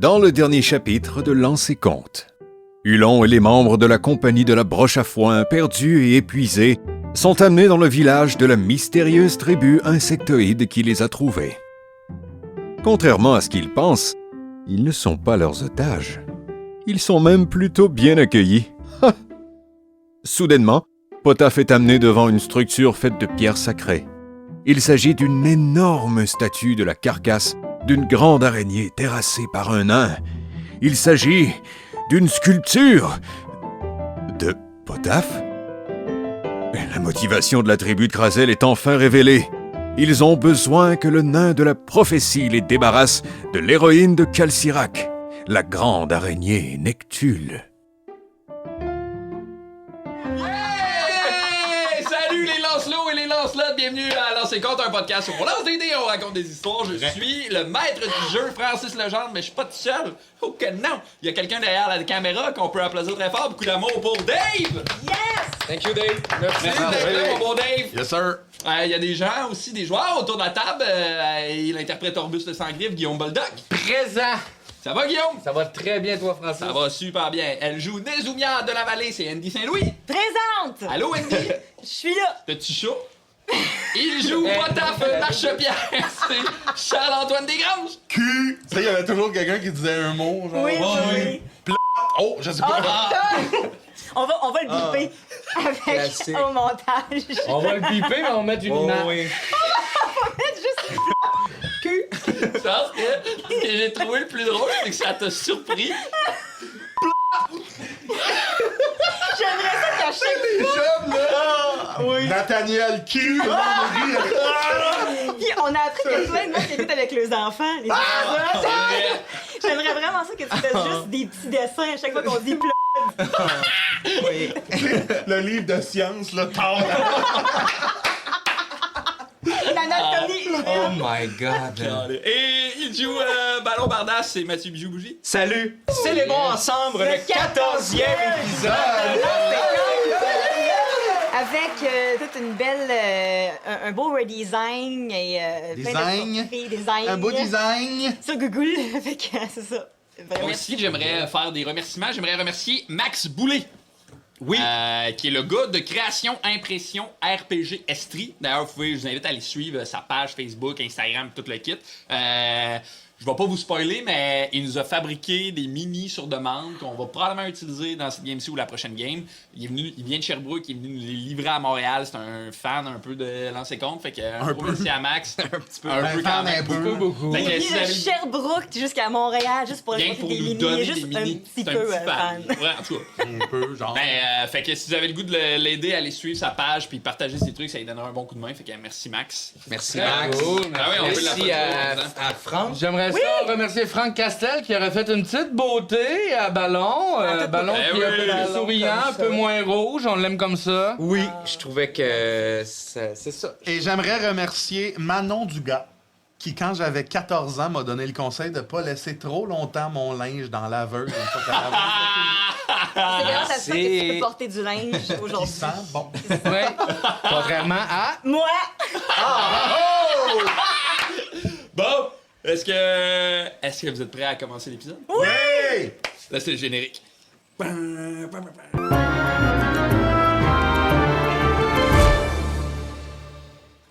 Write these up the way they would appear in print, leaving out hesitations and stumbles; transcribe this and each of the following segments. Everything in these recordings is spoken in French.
dans le dernier chapitre de Lancer Compte. Hulon et les membres de la compagnie de la broche à foin, perdus et épuisés, sont amenés dans le village de la mystérieuse tribu insectoïde qui les a trouvés. Contrairement à ce qu'ils pensent, ils ne sont pas leurs otages. Ils sont même plutôt bien accueillis. Soudainement, Potaf est amené devant une structure faite de pierres sacrées. Il s'agit d'une énorme statue de la carcasse d'une grande araignée terrassée par un nain. Il s'agit d'une sculpture de Potaf. La motivation de la tribu de Krazel est enfin révélée. Ils ont besoin que le nain de la prophétie les débarrasse de l'héroïne de Calcirac, la grande araignée Nectule. Hey! Salut les Lancelots et les Lancelottes, bienvenue à Lancer Compte, un podcast où on lance des dés, on raconte des histoires. Je suis le maître du jeu, Francis Legendre, mais je suis pas tout seul. Oh que non! Il y a quelqu'un derrière la caméra qu'on peut applaudir très fort. Beaucoup d'amour pour Dave! Yes! Thank you, Dave. Merci d'être là, mon bon Dave. Yes, sir. Il y a des gens aussi, des joueurs autour de la table. Il interprète Orbus le Sans-Griffe, Guillaume Boldoc. Présent! Ça va, Guillaume? Ça va très bien, toi, Francis? Ça va super bien. Elle joue Nézoumia de la Vallée, c'est Andy Saint-Louis. Présente! Allô, Andy? Je suis là! T'as-tu chaud? Il joue Potaf Marchepière, c'est Charles-Antoine Desgranges. Q. Tu sais, il y avait toujours quelqu'un qui disait un mot, genre. Oui, Ouais. oui. Oh, je sais pas. On va le biper avec Classique. au montage. On va le biper, mais on va mettre une image. oui. Juste Je pense que ce que j'ai trouvé le plus drôle, c'est que ça t'a surpris. j'aimerais ça qu'à chaque Les jeunes, là. Oui. Nathaniel Q. Puis on a appris que plein de monde qui écoute avec les enfants. Les enfants. J'aimerais vraiment ça que tu fasses juste des petits dessins à chaque fois qu'on dit Oui. Le livre de science, là, tard. l'anatomie humaine. Oh my god. Et il joue Ballon Bardasse, c'est Mathieu Bijou-Bougie. Salut! Célébrons ensemble le 14e épisode! Avec toute une belle, un beau redesign et plein Design. de design. Un beau design. Sur Google, fait que c'est ça. Vraiment. Moi aussi, j'aimerais faire des remerciements. J'aimerais remercier Max Boulet. Oui. Qui est le gars de création, impression, RPG Estrie. D'ailleurs, je vous invite à aller suivre sa page Facebook, Instagram, tout le kit. Je vais pas vous spoiler, mais il nous a fabriqué des mini sur demande qu'on va probablement utiliser dans cette game-ci ou la prochaine game. Il vient de Sherbrooke, il est venu nous les livrer à Montréal. C'est un fan un peu de Lancer Compte. Fait que un peu merci à Max. un petit peu. Un peu quand même. Beaucoup. Fait que Il si est vous de avez Sherbrooke jusqu'à Montréal, juste pour rien aller pour des nous mini. donner Il est juste des mini, un petit c'est peu fan. fan. Ouais, en tout cas. Un peu, genre. Fait que si vous avez le goût de l'aider à aller suivre sa page puis partager ses trucs, ça lui donnera un bon coup de main. Fait que merci Max. Merci, Très Max. cool. Ah oui, on peut Merci l'applaudir. à Franck. J'aimerais ça remercier Franck Castel qui aurait fait une petite beauté à Ballon. Ballon Eh qui est un oui. peu plus souriant, un peu moins rouge. On l'aime comme ça. Oui, je trouvais que c'est ça. Et j'aimerais remercier Manon Dugas, qui, quand j'avais 14 ans, m'a donné le conseil de ne pas laisser trop longtemps mon linge dans la laveuse. Une fois qu'elle avait C'est grâce à ça que tu c'est- peux porter du linge qui aujourd'hui. sent bon. Ouais. Contrairement à. Moi! Bon, est-ce que vous êtes prêts à commencer l'épisode? Oui! Là, c'est le générique.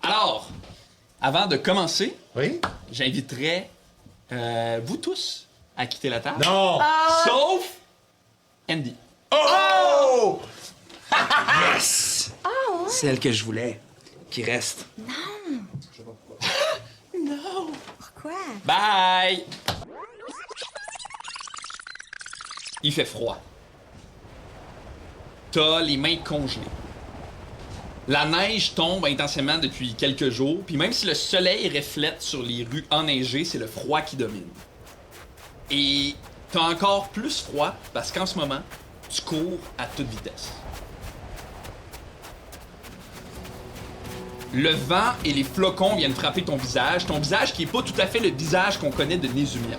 Alors, avant de commencer, Oui? j'inviterai vous tous à quitter la table. Non! Sauf Andy. Oh! Yes! Celle que je voulais, qui reste. Pourquoi? Bye! Il fait froid. T'as les mains congelées. La neige tombe intensément depuis quelques jours, puis même si le soleil reflète sur les rues enneigées, c'est le froid qui domine. Et t'as encore plus froid parce qu'en ce moment, tu cours à toute vitesse. Le vent et les flocons viennent frapper ton visage qui est pas tout à fait le visage qu'on connaît de Nézumia.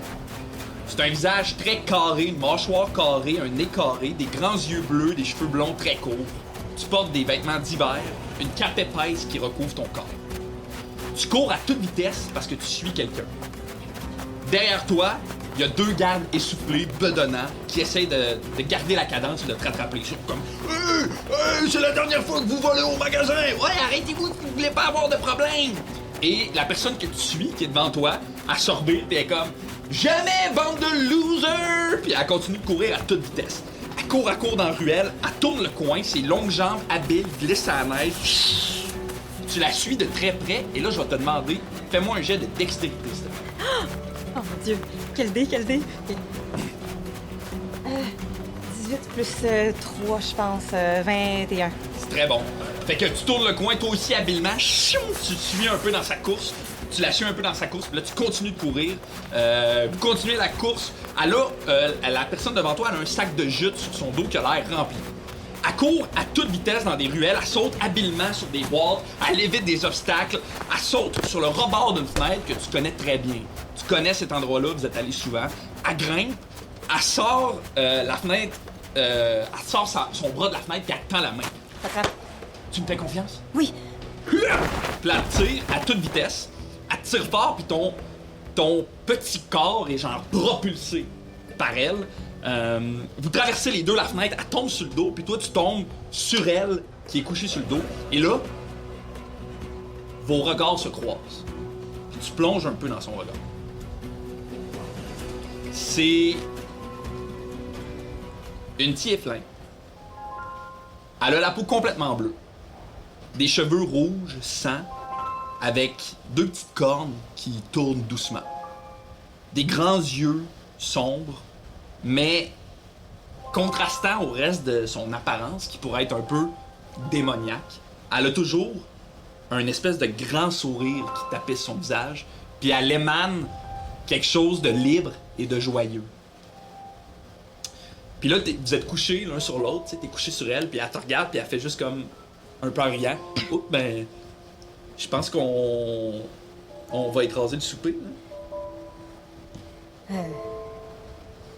C'est un visage très carré, une mâchoire carrée, un nez carré, des grands yeux bleus, des cheveux blonds très courts. Tu portes des vêtements d'hiver, une cape épaisse qui recouvre ton corps. Tu cours à toute vitesse parce que tu suis quelqu'un. Derrière toi, il y a 2 gardes essoufflés, bedonnants, qui essayent de garder la cadence et de te rattraper. Ils sont comme c'est la dernière fois que vous volez au magasin! Ouais, arrêtez-vous, vous voulez pas avoir de problème! Et la personne que tu suis, qui est devant toi, a sorbé, pis elle est comme jamais, bande de losers! Puis elle continue de courir à toute vitesse. Elle court dans la ruelle, elle tourne le coin, ses longues jambes habiles glissent à la neige. Tu la suis de très près, et là, je vais te demander, fais-moi un jet de dextérité, s'il te plaît. Oh mon Dieu. Quel dé? Ok. 18 plus 3, je pense. 21. C'est très bon. Fait que tu tournes le coin, toi aussi habilement, tu te suis un peu dans sa course, tu la suis un peu dans sa course, puis là, tu continues de courir. Vous continuez la course. La personne devant toi, elle a un sac de jute sur son dos qui a l'air rempli. Elle court à toute vitesse dans des ruelles, elle saute habilement sur des boîtes, elle évite des obstacles, elle saute sur le rebord d'une fenêtre que tu connais très bien. Tu connais cet endroit-là, vous êtes allé souvent. Elle grimpe, elle sort la fenêtre, elle sort son bras de la fenêtre et elle tend la main. T'attrapes. Tu me fais confiance? Oui. Puis là, elle tire à toute vitesse, elle tire fort, puis ton petit corps est genre propulsé par elle. Vous traversez les deux la fenêtre, elle tombe sur le dos, puis toi tu tombes sur elle qui est couchée sur le dos. Et là, vos regards se croisent. Puis tu plonges un peu dans son regard. C'est une tieflin. Elle a la peau complètement bleue. Des cheveux rouges, sang, avec 2 petites cornes qui tournent doucement. Des grands yeux sombres, mais contrastant au reste de son apparence, qui pourrait être un peu démoniaque. Elle a toujours un espèce de grand sourire qui tapisse son visage, puis elle émane quelque chose de libre et de joyeux. Puis là, vous êtes couchés l'un sur l'autre, t'es couché sur elle, puis elle te regarde, puis elle fait juste comme un peu en riant. Oups, ben, je pense qu'on va écraser le souper. Là.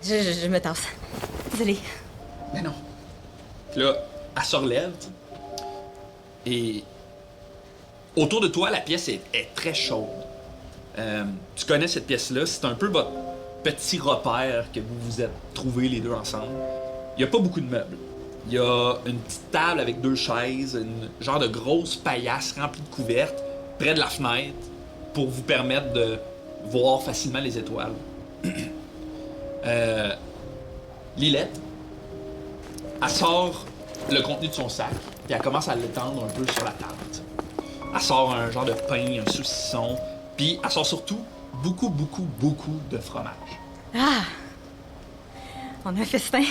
Je me tasse. Désolée. Mais non. Puis là, elle se relève, tu sais. Et autour de toi, la pièce est très chaude. Tu connais cette pièce-là, c'est un peu votre petit repère que vous vous êtes trouvés les deux ensemble. Il n'y a pas beaucoup de meubles. Il y a une petite table avec 2 chaises, une genre de grosse paillasse remplie de couvertes près de la fenêtre pour vous permettre de voir facilement les étoiles. Lilette, elle sort le contenu de son sac, puis elle commence à l'étendre un peu sur la table. T'sais. Elle sort un genre de pain, un saucisson, puis elle sort surtout beaucoup de fromage. Ah! On a un festin.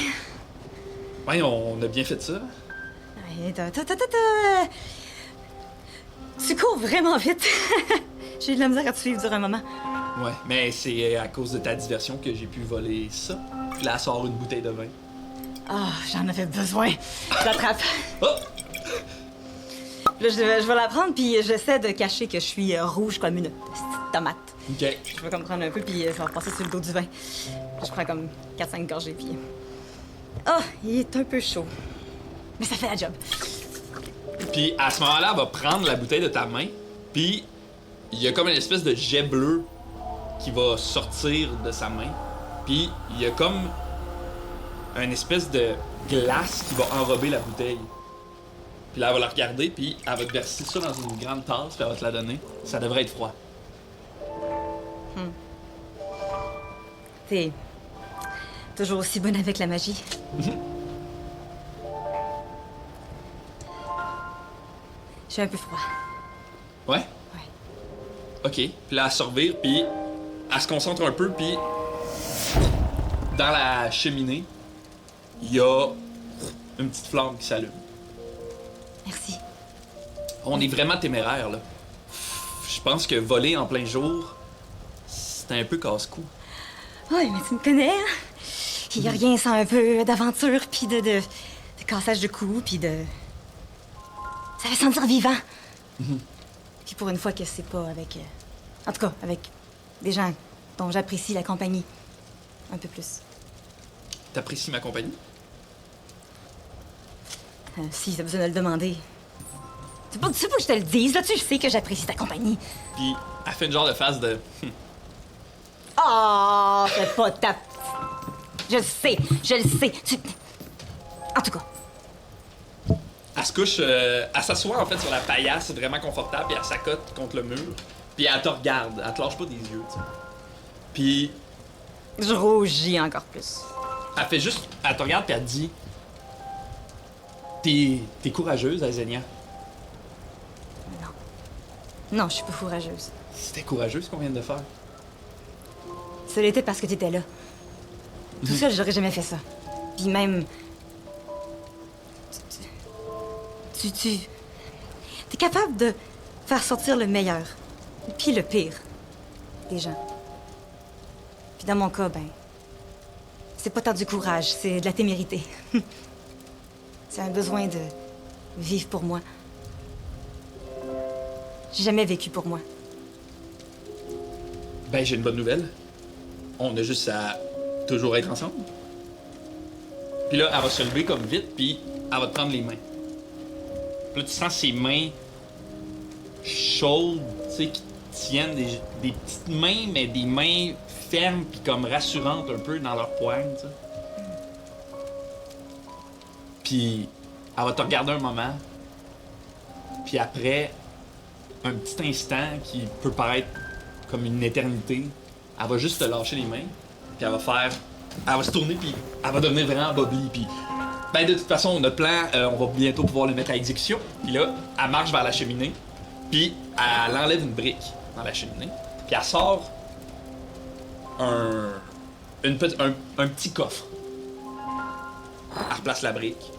Ouais, on a bien fait ça. Tu cours vraiment vite. J'ai eu de la misère à te suivre durant un moment. Ouais, mais c'est à cause de ta diversion que j'ai pu voler ça. Puis là, elle sort une bouteille de vin. Ah, j'en avais besoin. Je l'attrape. Oh! Là, je vais la prendre, puis j'essaie de cacher que je suis rouge comme une petite tomate. OK. Je vais comme prendre un peu, puis ça va passer sur le dos du vin. Je prends comme 4-5 gorgées, puis... Ah, il est un peu chaud. Mais ça fait la job. Puis à ce moment-là, elle va prendre la bouteille de ta main, puis il y a comme une espèce de jet bleu qui va sortir de sa main. Puis il y a comme une espèce de glace qui va enrober la bouteille. Puis là, elle va la regarder, puis elle va te verser ça dans une grande tasse, puis elle va te la donner. Ça devrait être froid. T'es toujours aussi bonne avec la magie. J'ai un peu froid. Ouais? Ouais. OK. Puis là, elle se revire, puis elle se concentre un peu, puis dans la cheminée, il y a une petite flamme qui s'allume. Merci. On est vraiment téméraire, là. Je pense que voler en plein jour, c'est un peu casse-cou. Oui, mais tu me connais, hein? Il n'y a rien sans un peu d'aventure, puis de cassage de cou, puis de... Ça fait sentir vivant. Puis pour une fois que c'est pas avec... En tout cas, avec des gens dont j'apprécie la compagnie. Un peu plus. T'apprécies ma compagnie? Si t'as besoin de le demander. Tu sais pas que je te le dise, là, tu sais que j'apprécie ta compagnie. Puis elle fait une genre de face de... Oh, lâche pas ta... Je le sais. En tout cas, Elle se couche, elle s'assoit en fait sur la paillasse, vraiment confortable, puis elle s'accote contre le mur. Puis elle te regarde, elle te lâche pas des yeux, tu sais. Puis je rougis encore plus. elle fait juste, elle te regarde puis elle te dit, t'es courageuse, Azenia. Non, je suis pas courageuse. C'était courageuse qu'on vient de faire. Ça l'était parce que t'étais là. Tout seul, j'aurais jamais fait ça. Puis même... T'es capable de faire sortir le meilleur, puis le pire des gens. Puis dans mon cas, ben... C'est pas tant du courage, c'est de la témérité. C'est un besoin de vivre pour moi. J'ai jamais vécu pour moi. Ben, j'ai une bonne nouvelle. On a juste à toujours être ensemble. Puis là, elle va se lever comme vite, puis elle va te prendre les mains. Puis là, tu sens ses mains chaudes, tu sais, qui tiennent des petites mains, mais des mains fermes, puis comme rassurantes un peu dans leur poigne, tu sais. Puis elle va te regarder un moment, puis après, un petit instant qui peut paraître comme une éternité, elle va juste te lâcher les mains, puis elle va se tourner, puis elle va devenir vraiment Bobby, puis ben de toute façon, notre plan, on va bientôt pouvoir le mettre à exécution. Puis là, elle marche vers la cheminée, puis elle enlève une brique dans la cheminée, puis elle sort un petit coffre. Elle replace la brique,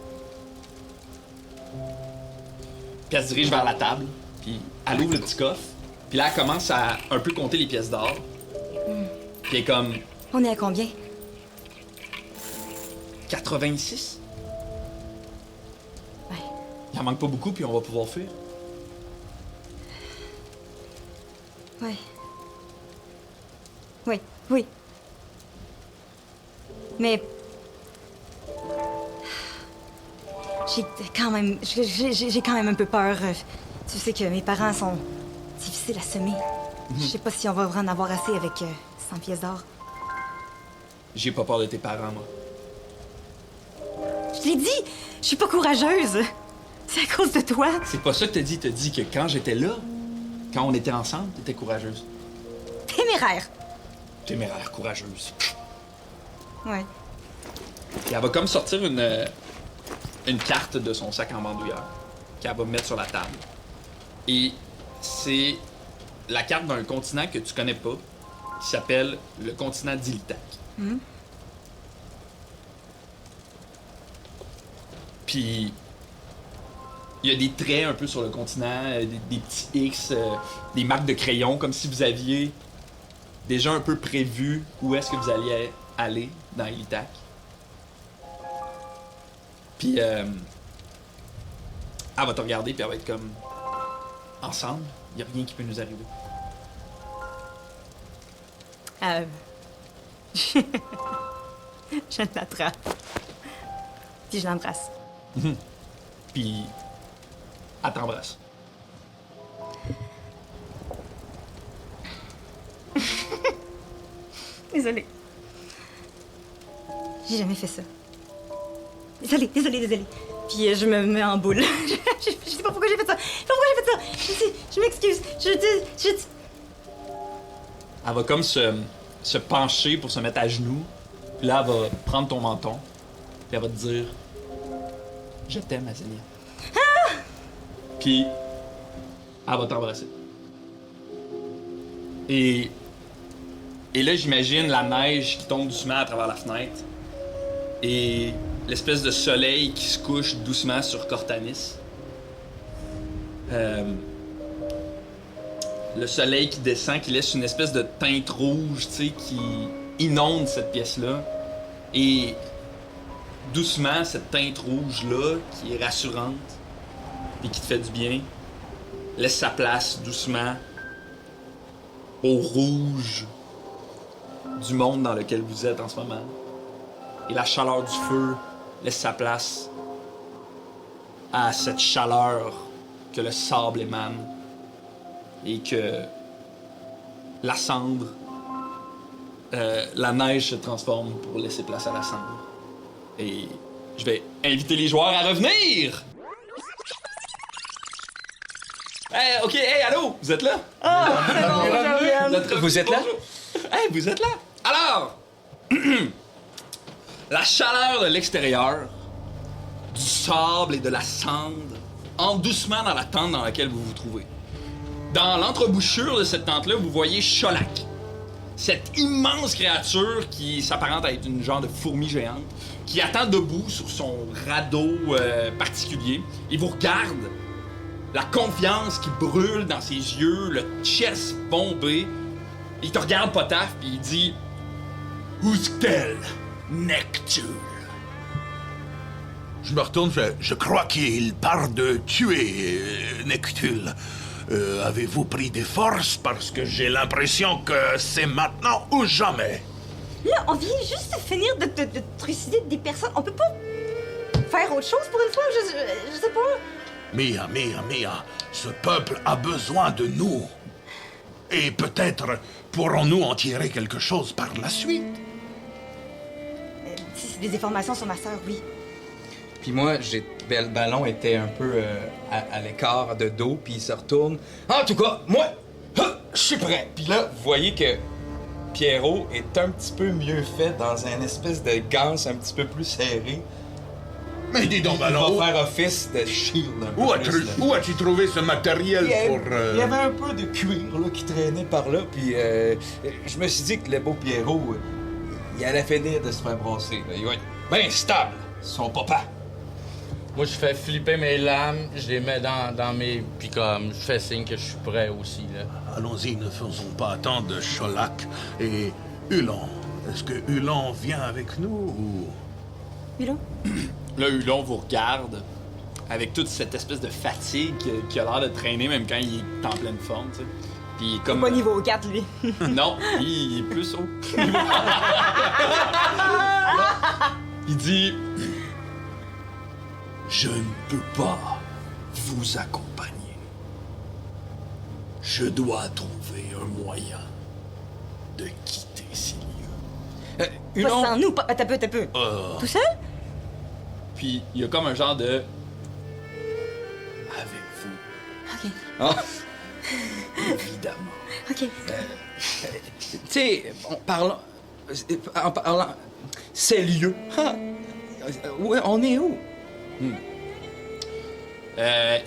puis elle se dirige vers la table, puis elle ouvre le petit coffre, puis là, elle commence à un peu compter les pièces d'or. Puis elle est comme... On est à combien? 86? Ouais. Il en manque pas beaucoup, puis on va pouvoir fuir. Ouais. Oui. Mais... J'ai quand même un peu peur. Tu sais que mes parents sont difficiles à semer. Je sais pas si on va en avoir assez avec 100 pièces d'or. J'ai pas peur de tes parents, moi. Je l'ai dit, je suis pas courageuse. C'est à cause de toi. C'est pas ça que t'as dit. T'as dit que quand j'étais là, quand on était ensemble, t'étais courageuse. Téméraire. Téméraire, courageuse. Ouais. Puis elle va comme sortir une carte de son sac en bandoulière qu'elle va mettre sur la table. Et c'est la carte d'un continent que tu connais pas, qui s'appelle le continent d'Iltak. Puis il y a des traits un peu sur le continent, des petits X, des marques de crayon, comme si vous aviez déjà un peu prévu où est-ce que vous alliez aller dans Iltak. Puis elle va te regarder, puis elle va être comme... Ensemble, il n'y a rien qui peut nous arriver. Je l'attrape. Puis je l'embrasse. Puis elle t'embrasse. Désolée. J'ai jamais fait ça. Désolée. Puis je me mets en boule. je sais pas pourquoi j'ai fait ça. Je m'excuse. Elle va comme se pencher pour se mettre à genoux. Puis là, elle va prendre ton menton. Puis elle va te dire... Je t'aime, Azélia. Puis elle va t'embrasser. Et là, j'imagine la neige qui tombe doucement à travers la fenêtre. Et l'espèce de soleil qui se couche doucement sur Cortanis. Le soleil qui descend, qui laisse une espèce de teinte rouge, tu sais, qui inonde cette pièce-là. Et doucement, cette teinte rouge-là, qui est rassurante et qui te fait du bien, laisse sa place doucement au rouge du monde dans lequel vous êtes en ce moment. Et la chaleur du feu laisse sa place à cette chaleur que le sable émane et que la cendre la neige se transforme pour laisser place à la cendre. Et je vais inviter les joueurs à revenir! Hey, OK, hey, allô, vous êtes là? Vous êtes là? Hey, vous êtes là? Alors, la chaleur de l'extérieur, du sable et de la cendre, entre doucement dans la tente dans laquelle vous vous trouvez. Dans l'entrebouchure de cette tente-là, vous voyez Sholak. Cette immense créature qui s'apparente à être une genre de fourmi géante, qui attend debout sur son radeau particulier. Il vous regarde, la confiance qui brûle dans ses yeux, le chest bombé. Il te regarde pas taf, puis il dit « Ouskel, Nectul. » Je me retourne, je crois qu'il part de tuer Nectul. Avez-vous pris des forces? Parce que j'ai l'impression que c'est maintenant ou jamais. Là, on vient juste de finir de trucider des personnes. On peut pas faire autre chose pour une fois? Je sais pas. Mia, ce peuple a besoin de nous. Et peut-être pourrons-nous en tirer quelque chose par la suite. Si c'est des informations sur ma sœur, oui. Puis moi, le ballon était un peu à l'écart de dos, puis il se retourne. En tout cas, moi, je suis prêt. Puis là, vous voyez que Pierrot est un petit peu mieux fait dans une espèce de ganse un petit peu plus serré. Mais dis donc, Il Ballon, va faire office de shield un peu plus, là. où as-tu trouvé ce matériel pour... Il y avait un peu de cuir là, qui traînait par là, puis je me suis dit que le beau Pierrot, il allait finir de se faire brasser. Là. Il va être bien stable, son papa. Moi, je fais flipper mes lames, je les mets dans mes... Puis comme, je fais signe que je suis prêt aussi, là. Allons-y, ne faisons pas attendre Sholak et Hulon. Est-ce que Hulon vient avec nous ou... Hulon? Là, Hulon vous regarde avec toute cette espèce de fatigue qui a l'air de traîner même quand il est en pleine forme, tu sais. Puis comme... Pas niveau 4, lui. Non, il est plus haut. Il dit... Je ne peux pas vous accompagner. Je dois trouver un moyen de quitter ces lieux. Pas sans nous, pas... T'as peu. Tout seul? Puis il y a comme un genre de... Avec vous, OK. Ah. évidemment. OK. Tu sais, en parlant... Ces lieux. Ouais, on est où?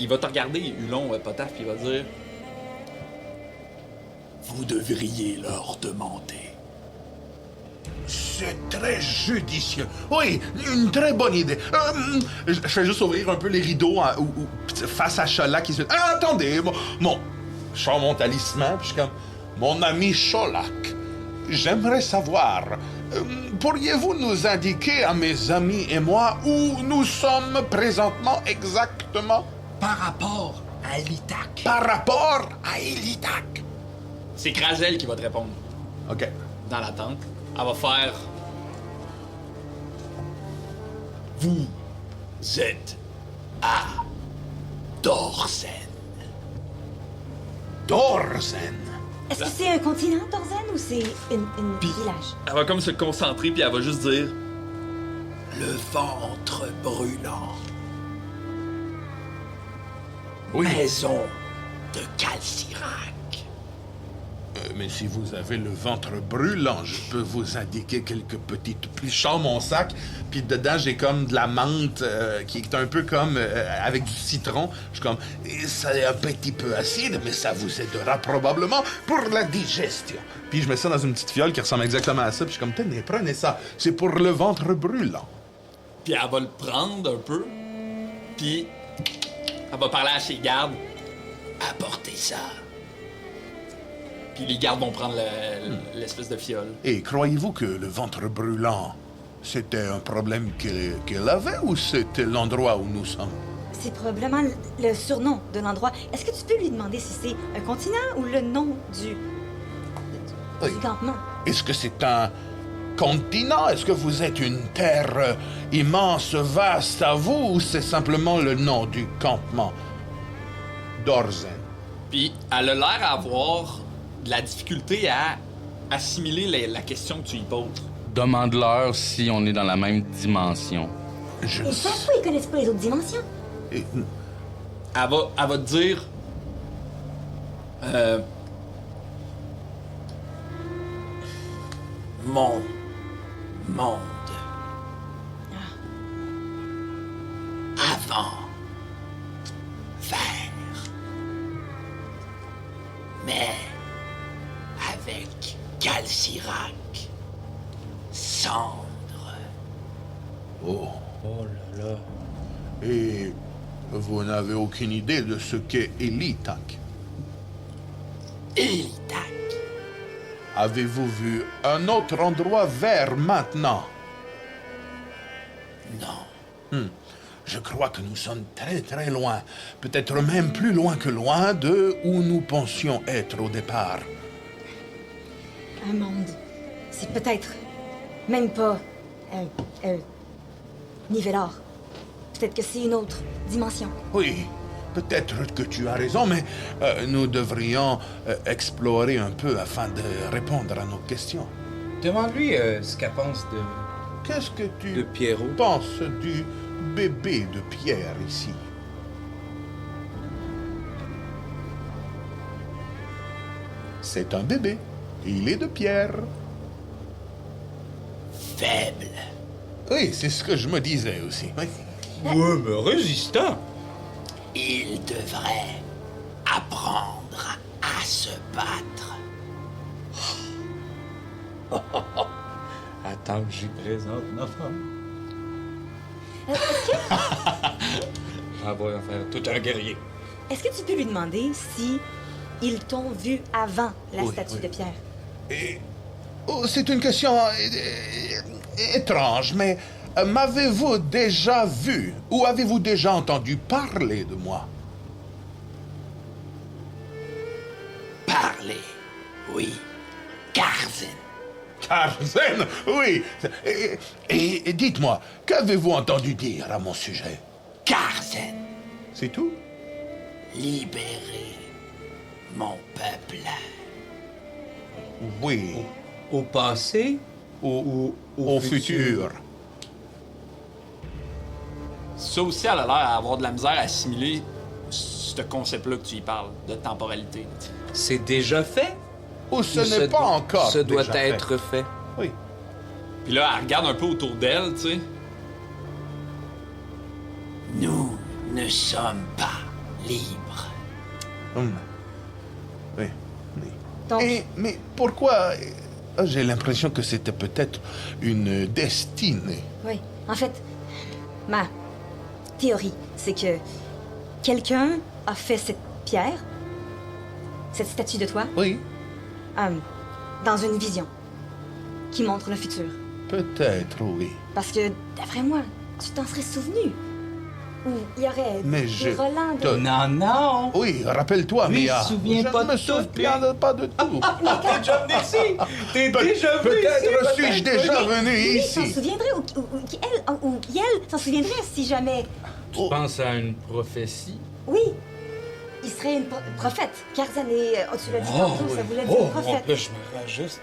Il va te regarder, Hulon, Potaf, puis il va dire... Vous devriez leur demander. C'est très judicieux. Oui, une très bonne idée. Je fais juste ouvrir un peu les rideaux face à Sholak qui se... Ah, attendez, je sors mon talisman, puis je suis comme... Mon ami Sholak, j'aimerais savoir... pourriez-vous nous indiquer à mes amis et moi où nous sommes présentement exactement? Par rapport à Litak. Par rapport à Elitak. C'est Krazel qui va te répondre OK. dans la tente. Elle va faire... Vous êtes à Dorsen. Dorsen. Est-ce que c'est un continent, Dorzen, ou c'est une village? Elle va comme se concentrer, puis elle va juste dire... Le ventre brûlant. Oui. Maison de Calcirac. Mais si vous avez le ventre brûlant, je peux vous indiquer quelques petites... Puis je sors mon sac, puis dedans, j'ai comme de la menthe qui est un peu comme avec du citron. Je suis comme... C'est un petit peu acide, mais ça vous aidera probablement pour la digestion. Puis je mets ça dans une petite fiole qui ressemble exactement à ça, puis je suis comme... Tenez, prenez ça. C'est pour le ventre brûlant. Puis elle va le prendre un peu, puis elle va parler à ses gardes. Apportez ça. Puis les gardes vont prendre l'espèce de fiole. Et croyez-vous que le ventre brûlant, c'était un problème qu'il avait ou c'était l'endroit où nous sommes? C'est probablement le surnom de l'endroit. Est-ce que tu peux lui demander si c'est un continent ou le nom du campement? Est-ce que c'est un continent? Est-ce que vous êtes une terre immense, vaste à vous, ou c'est simplement le nom du campement? Dorsen. Puis elle a l'air à avoir de la difficulté à assimiler la question que tu lui poses. Demande-leur si on est dans la même dimension. Je Ils savent pas, ils connaissent pas les autres dimensions. Et- Elle va te dire... Mon monde. Avant. Vers. Mais. Avec Calcirac. Cendre. Oh. Oh là là. Et vous n'avez aucune idée de ce qu'est Elitak. Elitac. Avez-vous vu un autre endroit vert maintenant? Non. Je crois que nous sommes très très loin, peut-être même plus loin que loin de où nous pensions être au départ. Un monde. C'est peut-être même pas Nivelor. Peut-être que c'est une autre dimension. Oui, peut-être que tu as raison, mais nous devrions explorer un peu afin de répondre à nos questions. Demande-lui ce qu'elle pense de... Qu'est-ce que tu De Pierrot. penses du bébé de Pierre ici? C'est un bébé. Il est de Pierre. Faible. Oui, c'est ce que je me disais aussi. Oui. Ouais, mais résistant. Il devrait apprendre à se battre. Attends que j'y présente ma femme. Ah, va en faire tout un guerrier. Est-ce que tu peux lui demander si ils t'ont vu avant la Oui, statue oui. de Pierre? Et- oh, c'est une question étrange, mais m'avez-vous déjà vu ou avez-vous déjà entendu parler de moi? Parler. Oui. Garzen. Tarzan, oui. Et dites-moi, qu'avez-vous entendu dire à mon sujet? Garzen. C'est tout? Libérer mon peuple. Oui. Au passé Au futur. Ça aussi, elle a l'air d'avoir de la misère à assimiler ce concept-là que tu y parles, de temporalité. c'est déjà fait? Ou ce Ou n'est pas encore Ce doit déjà fait? être fait. Oui. Puis là, elle regarde un peu autour d'elle, tu sais. Nous ne sommes pas libres. Hum. Oui. Oui. Donc, Mais pourquoi j'ai l'impression que c'était peut-être une destinée? oui. En fait, ma théorie, c'est que quelqu'un a fait cette pierre, cette statue de toi, Oui, dans une vision qui montre le futur. peut-être, oui. Parce que, d'après moi, tu t'en serais souvenu. Ou il y aurait Mais des je relents de... te- Non! Oui, rappelle-toi, Lui, il Mia. se souvient je pas ne me de tout, souviens pas de tout. T'es déjà venu ici! T'es déjà venu ici! Peut-être suis-je déjà venu Lui s'en ici. souviendrait, ou elle s'en souviendrait si jamais... Tu penses à une prophétie? Oui, il serait une prophète. Karzan est... tu l'as dit tantôt, ça voulait dire Oh, en prophète. plus, je me rajuste.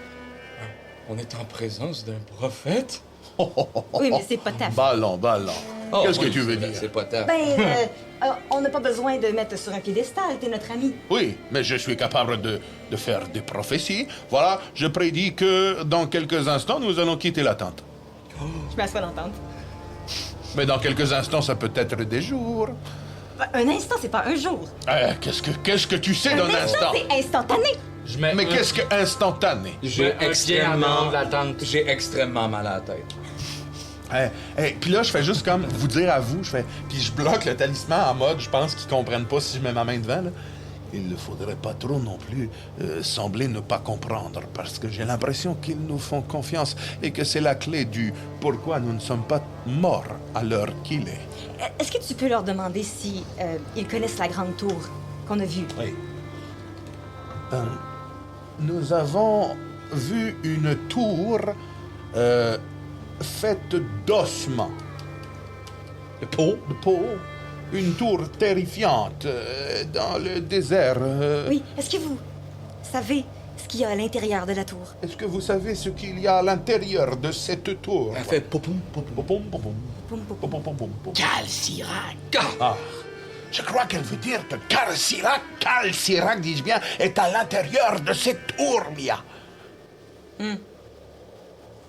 On est en présence d'un prophète? Oui, mais c'est pas ta faute. Ballon. Oh, Qu'est-ce que oui, tu veux c'est vrai, dire? C'est pas ta. Ben, on n'a pas besoin de mettre sur un piédestal, t'es notre ami. Oui, mais je suis capable de faire des prophéties. Voilà, je prédis que dans quelques instants, nous allons quitter la tente. Je m'assois l'entendre. Mais dans quelques instants, ça peut être des jours. Un instant, c'est pas un jour. Qu'est-ce que tu sais d'un Un instant, instant? c'est instantané. Je mets Mais un- qu'est-ce que instantané? J'ai un pied en dehors de la tente. J'ai extrêmement mal à la tête. Puis là, je fais juste comme vous dire à vous, puis je bloque le talisman en mode, je pense qu'ils comprennent pas si je mets ma main devant, là. Il ne faudrait pas trop non plus sembler ne pas comprendre, parce que j'ai l'impression qu'ils nous font confiance et que c'est la clé du pourquoi nous ne sommes pas morts à l'heure qu'il est. Est-ce que tu peux leur demander si ils connaissent la grande tour qu'on a vue? Oui. Nous avons vu une tour faite d'ossements. Le pot? De peau. Une tour terrifiante dans le désert. Oui, est-ce que vous savez ce qu'il y a à l'intérieur de la tour. Est-ce que vous savez ce qu'il y a à l'intérieur de cette tour? Elle fait popom, popom. Pom, pom, pom. Poum, poum. Pom, pom, pom, pom, pom. Calcirac. Ah, je crois qu'elle veut dire que Calcirac, dis-je bien, est à l'intérieur de cette tour, Mia.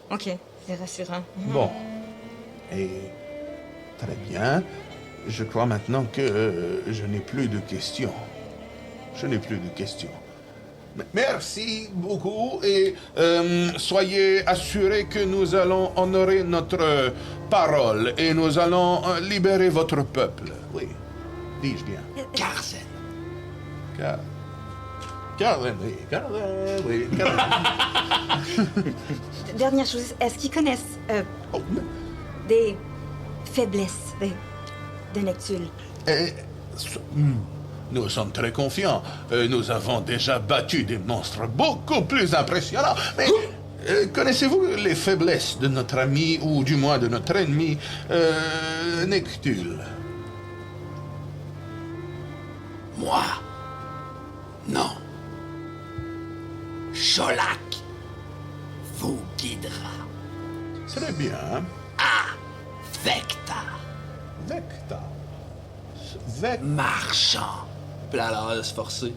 OK, c'est rassurant. Bon. Et très bien. Je crois maintenant que je n'ai plus de questions. Je n'ai plus de questions. Merci beaucoup et soyez assurés que nous allons honorer notre parole et nous allons libérer votre peuple. Oui, dis-je bien. Carzen. Carden, oui. Dernière chose, est-ce qu'ils connaissent Oh, des faiblesses de Nectul? Nous sommes très confiants. Nous avons déjà battu des monstres beaucoup plus impressionnants. Mais connaissez-vous les faiblesses de notre ami, ou du moins de notre ennemi, Nectul? Moi? Non. Cholak vous guidera. Très bien. Vecta. Vecta. Marchand. Puis là, elle a de se forcer.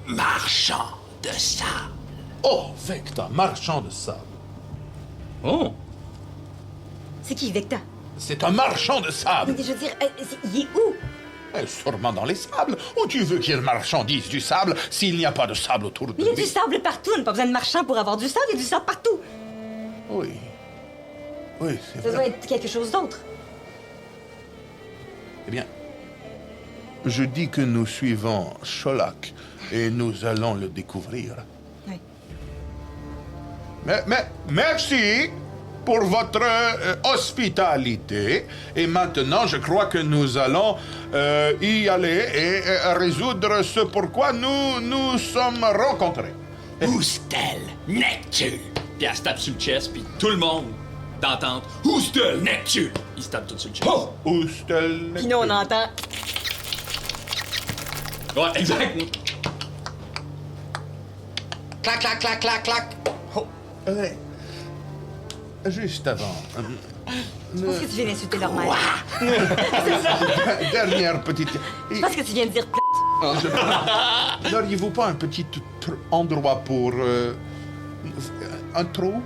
Marchand de sable. Oh, Vecta, marchand de sable. Oh! C'est qui, Vecta? C'est un marchand de sable. Mais je veux dire, il est où? Sûrement dans les sables. Où tu veux qu'il y ait marchandise du sable s'il n'y a pas de sable autour de Il y a lui? du sable partout. On n'a pas besoin de marchand pour avoir du sable. Il y a du sable partout. Oui. Oui, c'est Ça doit vrai. être quelque chose d'autre. Eh bien, je dis que nous suivons Cholak et nous allons le découvrir. Oui. Mais merci pour votre hospitalité. Et maintenant, je crois que nous allons y aller et résoudre ce pourquoi nous sommes rencontrés. Oustel Nectul. Puis elle se tape sur le chest, puis tout le monde d'entendre Oustel Nectul. Il se tape tout sur le chest. Oh! Oustel. Puis nous, on entend. Ouais, exact. Clac, clac, clac, clac, clac. Oh. Juste avant. Je pense que tu viens d'insulter leur mère. Dernière petite. Je pense que tu viens de dire N'auriez-vous pas un petit endroit pour un trou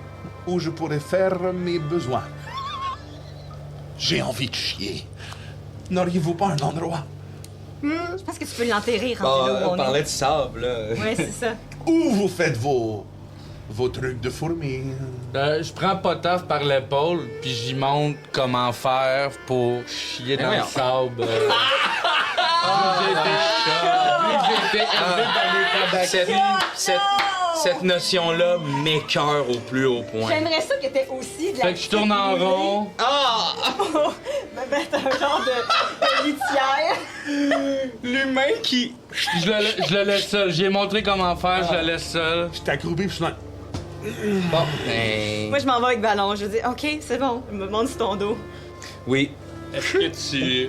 où je pourrais faire mes besoins? J'ai envie de chier. N'auriez-vous pas un endroit Je pense que tu peux l'enterrer rendu là où On on parlait est. de sable, là. Ouais, c'est ça. où vous faites vos trucs de fourmis? Je prends Potaf par l'épaule, puis j'y montre comment faire pour chier dans le voyons. sable. J'ai été élevé dans les tabacs. Cette notion-là m'écœure au plus haut point. J'aimerais ça que t'aies aussi de la... Fait que je tourne en rond. Ben, t'as un genre de litière. L'humain qui... Je le laisse seul. J'ai montré comment faire, je le laisse seul. Je t'accroupis, puis je suis Bon, ben... Moi, je m'en vais avec Ballon. Je dis, OK, c'est bon. Je me monte sur ton dos. Oui. Est-ce que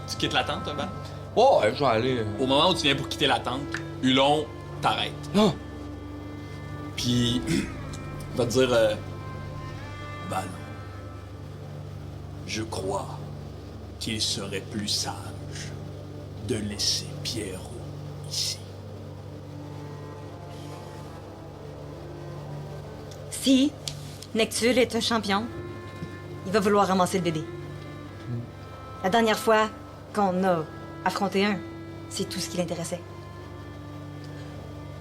tu quittes la tente, Ben? Ouais, je vais aller... Au moment où tu viens pour quitter la tente, Hulon t'arrête. Oh. Puis, il va te dire, Ballon, je crois qu'il serait plus sage de laisser Pierrot ici. Si Nectul est un champion, il va vouloir ramasser le bébé. La dernière fois qu'on a affronté un, c'est tout ce qui l'intéressait.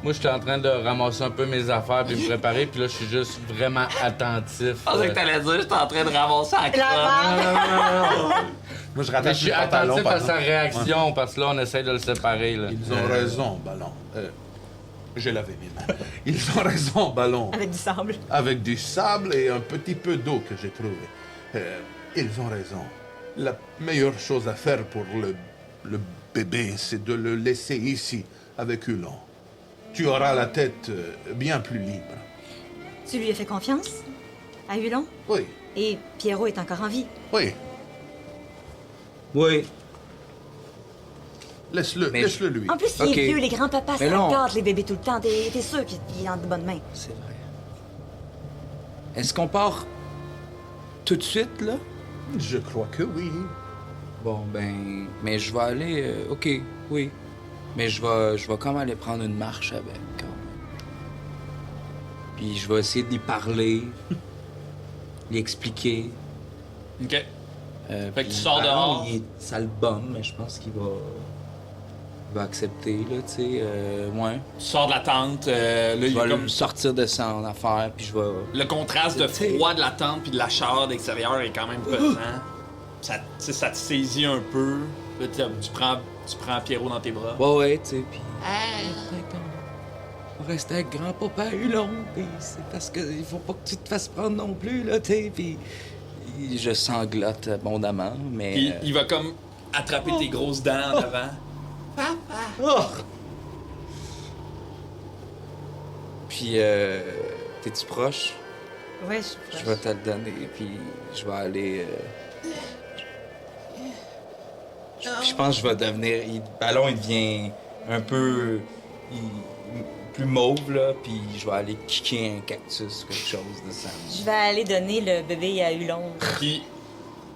Moi, j'étais en train de ramasser un peu mes affaires puis me préparer, puis là, je suis juste vraiment attentif. t'allais dire, j'étais en train de ramasser la Moi, je Mais rattache je suis mes pantalons, attentif à pardon. sa réaction, parce que là, on essaie de le séparer, là. Ils ont raison, Ballon. J'ai lavé mes mains. Ils ont raison, Ballon. Avec du sable. Avec du sable et un petit peu d'eau que j'ai trouvé. Ils ont raison. La meilleure chose à faire pour le bébé, c'est de le laisser ici, avec Hulon. Tu auras la tête bien plus libre. Tu lui as fait confiance? À Hulon? Oui, Et Pierrot est encore en vie. oui. Oui. Laisse-le, Mais laisse-le lui. En plus, il Ok. est vieux, les grands-papas, Mais ça non. regarde les bébés tout le temps. T'es sûr qu'il est en de bonnes mains. C'est vrai. Est-ce qu'on part tout de suite, là? Je crois que oui. Bon, ben... Mais je vais aller... OK, oui. Mais je vais quand même aller prendre une marche avec, quand même. Puis je vais essayer d'y parler, lui expliquer. OK. Fait que tu sors dehors. Ça le bombe, mais je pense qu'il va accepter, là, tu sais. Ouais. Tu sors de la tente, là, il Je y a vais comme... le sortir de son affaire, puis je vais... Le contraste de froid de la tente puis de la chaleur d'extérieur est quand même pesant. Ça, tu sais, ça te saisit un peu. Là, tu prends Pierrot dans tes bras. Ouais, tu sais, puis... On va rester avec grand-papa Hulon, puis c'est parce que il faut pas que tu te fasses prendre non plus, là, tu sais, puis... Je sanglote abondamment, mais... Puis il va comme attraper tes grosses dents en avant. Puis, t'es-tu proche? Ouais, je suis Je proche. vais te le donner, puis je vais aller... Je pense que je vais devenir... Le ballon, il devient un peu... plus mauve, là, puis je vais aller kicker un cactus ou quelque chose de ça. Je vais aller donner le bébé à Hulon. Puis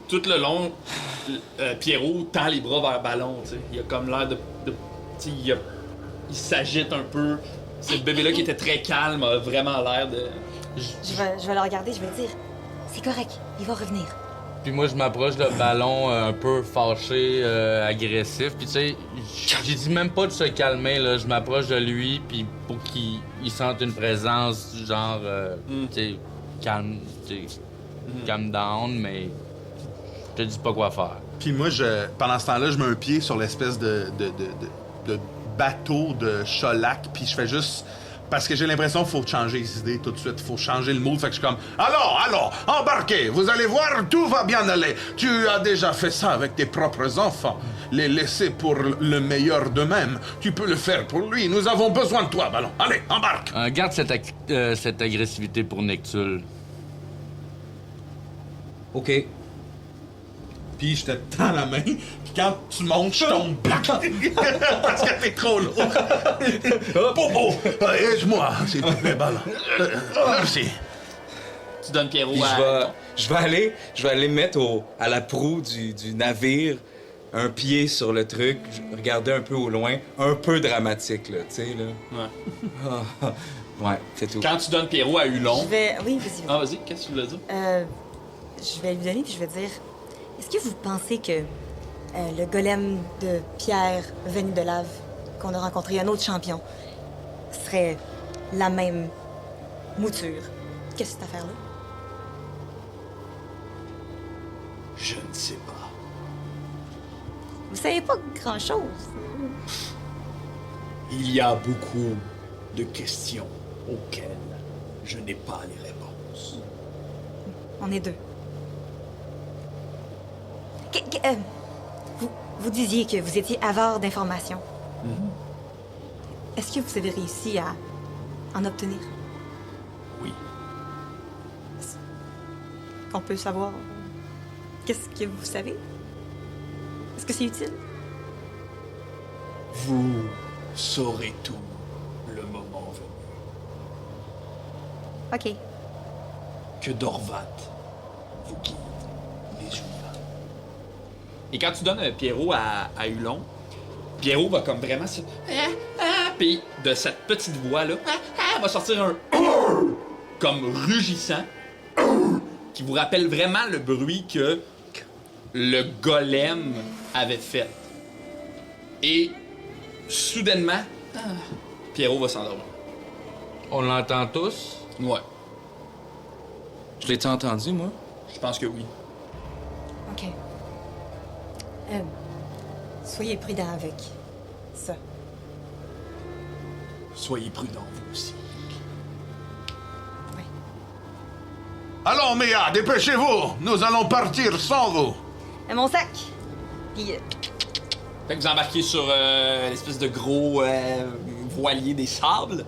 tout le long, Pierrot tend les bras vers le ballon, tu sais. Il a comme l'air de tu sais, il s'agite un peu. Ce bébé-là qui était très calme a vraiment l'air de... Je vais le regarder, je vais dire, c'est correct, il va revenir. Puis moi, je m'approche de ballon un peu fâché, agressif. Puis tu sais, j'ai dit même pas de se calmer, là. Je m'approche de lui, puis pour qu'il sente une présence, genre, tu sais, calme, tu sais, calm down, mais je te dis pas quoi faire. Puis moi, pendant ce temps-là, je mets un pied sur l'espèce de bateau de Cholac, puis je fais juste... Parce que j'ai l'impression qu'il faut changer les idées tout de suite. Il faut changer le mood. Fait que je suis comme... Alors, embarquez. Vous allez voir, tout va bien aller. Tu as déjà fait ça avec tes propres enfants. Les laisser pour le meilleur d'eux-mêmes. Tu peux le faire pour lui. Nous avons besoin de toi, Ballon. Allez, embarque. Garde cette agressivité pour Nectul. OK. Puis je te tends la main. Puis quand tu montes, je tombe. Parce que t'es trop lourd. Bobo, aide-moi, s'il te plaît, Ballon. Merci. Tu donnes Pierrot Puis à... je vais aller mettre à la proue du navire, un pied sur le truc, regarder un peu au loin, un peu dramatique, là, tu sais, là. Ouais. Ouais, c'est tout. Quand tu donnes Pierrot à Hulon... Je vais... Oui, vas-y. Ah, vas-y, qu'est-ce que tu voulais dire? Je vais lui donner, puis je vais dire, est-ce que vous pensez que le golem de pierre venu de lave, qu'on a rencontré, un autre champion, serait la même mouture que cette affaire-là? Je ne sais pas. Vous savez pas grand-chose. Il y a beaucoup de questions auxquelles je n'ai pas les réponses. On est deux. Vous disiez que vous étiez avare d'informations. Est-ce que vous avez réussi à en obtenir? Oui. Qu'on peut savoir qu'est-ce que vous savez? Est-ce que c'est utile? Vous saurez tout le moment venu. OK. Que Dorvat vous guide les humains. Et quand tu donnes Pierrot à Hulon, Pierrot va comme vraiment se... Puis de cette petite voix-là, va sortir un... comme rugissant, qui vous rappelle vraiment le bruit que le golem avait fait. Et soudainement, Pierrot va s'endormir. On l'entend tous? Ouais, Je l'ai-tu entendu, moi? je pense que oui. OK. Soyez prudent avec ça. Soyez prudents, vous aussi. Oui. Allons, Mia, dépêchez-vous. Nous allons partir sans vous. Mon sac! Puis, Fait que vous embarquez sur l'espèce de gros voilier des sables.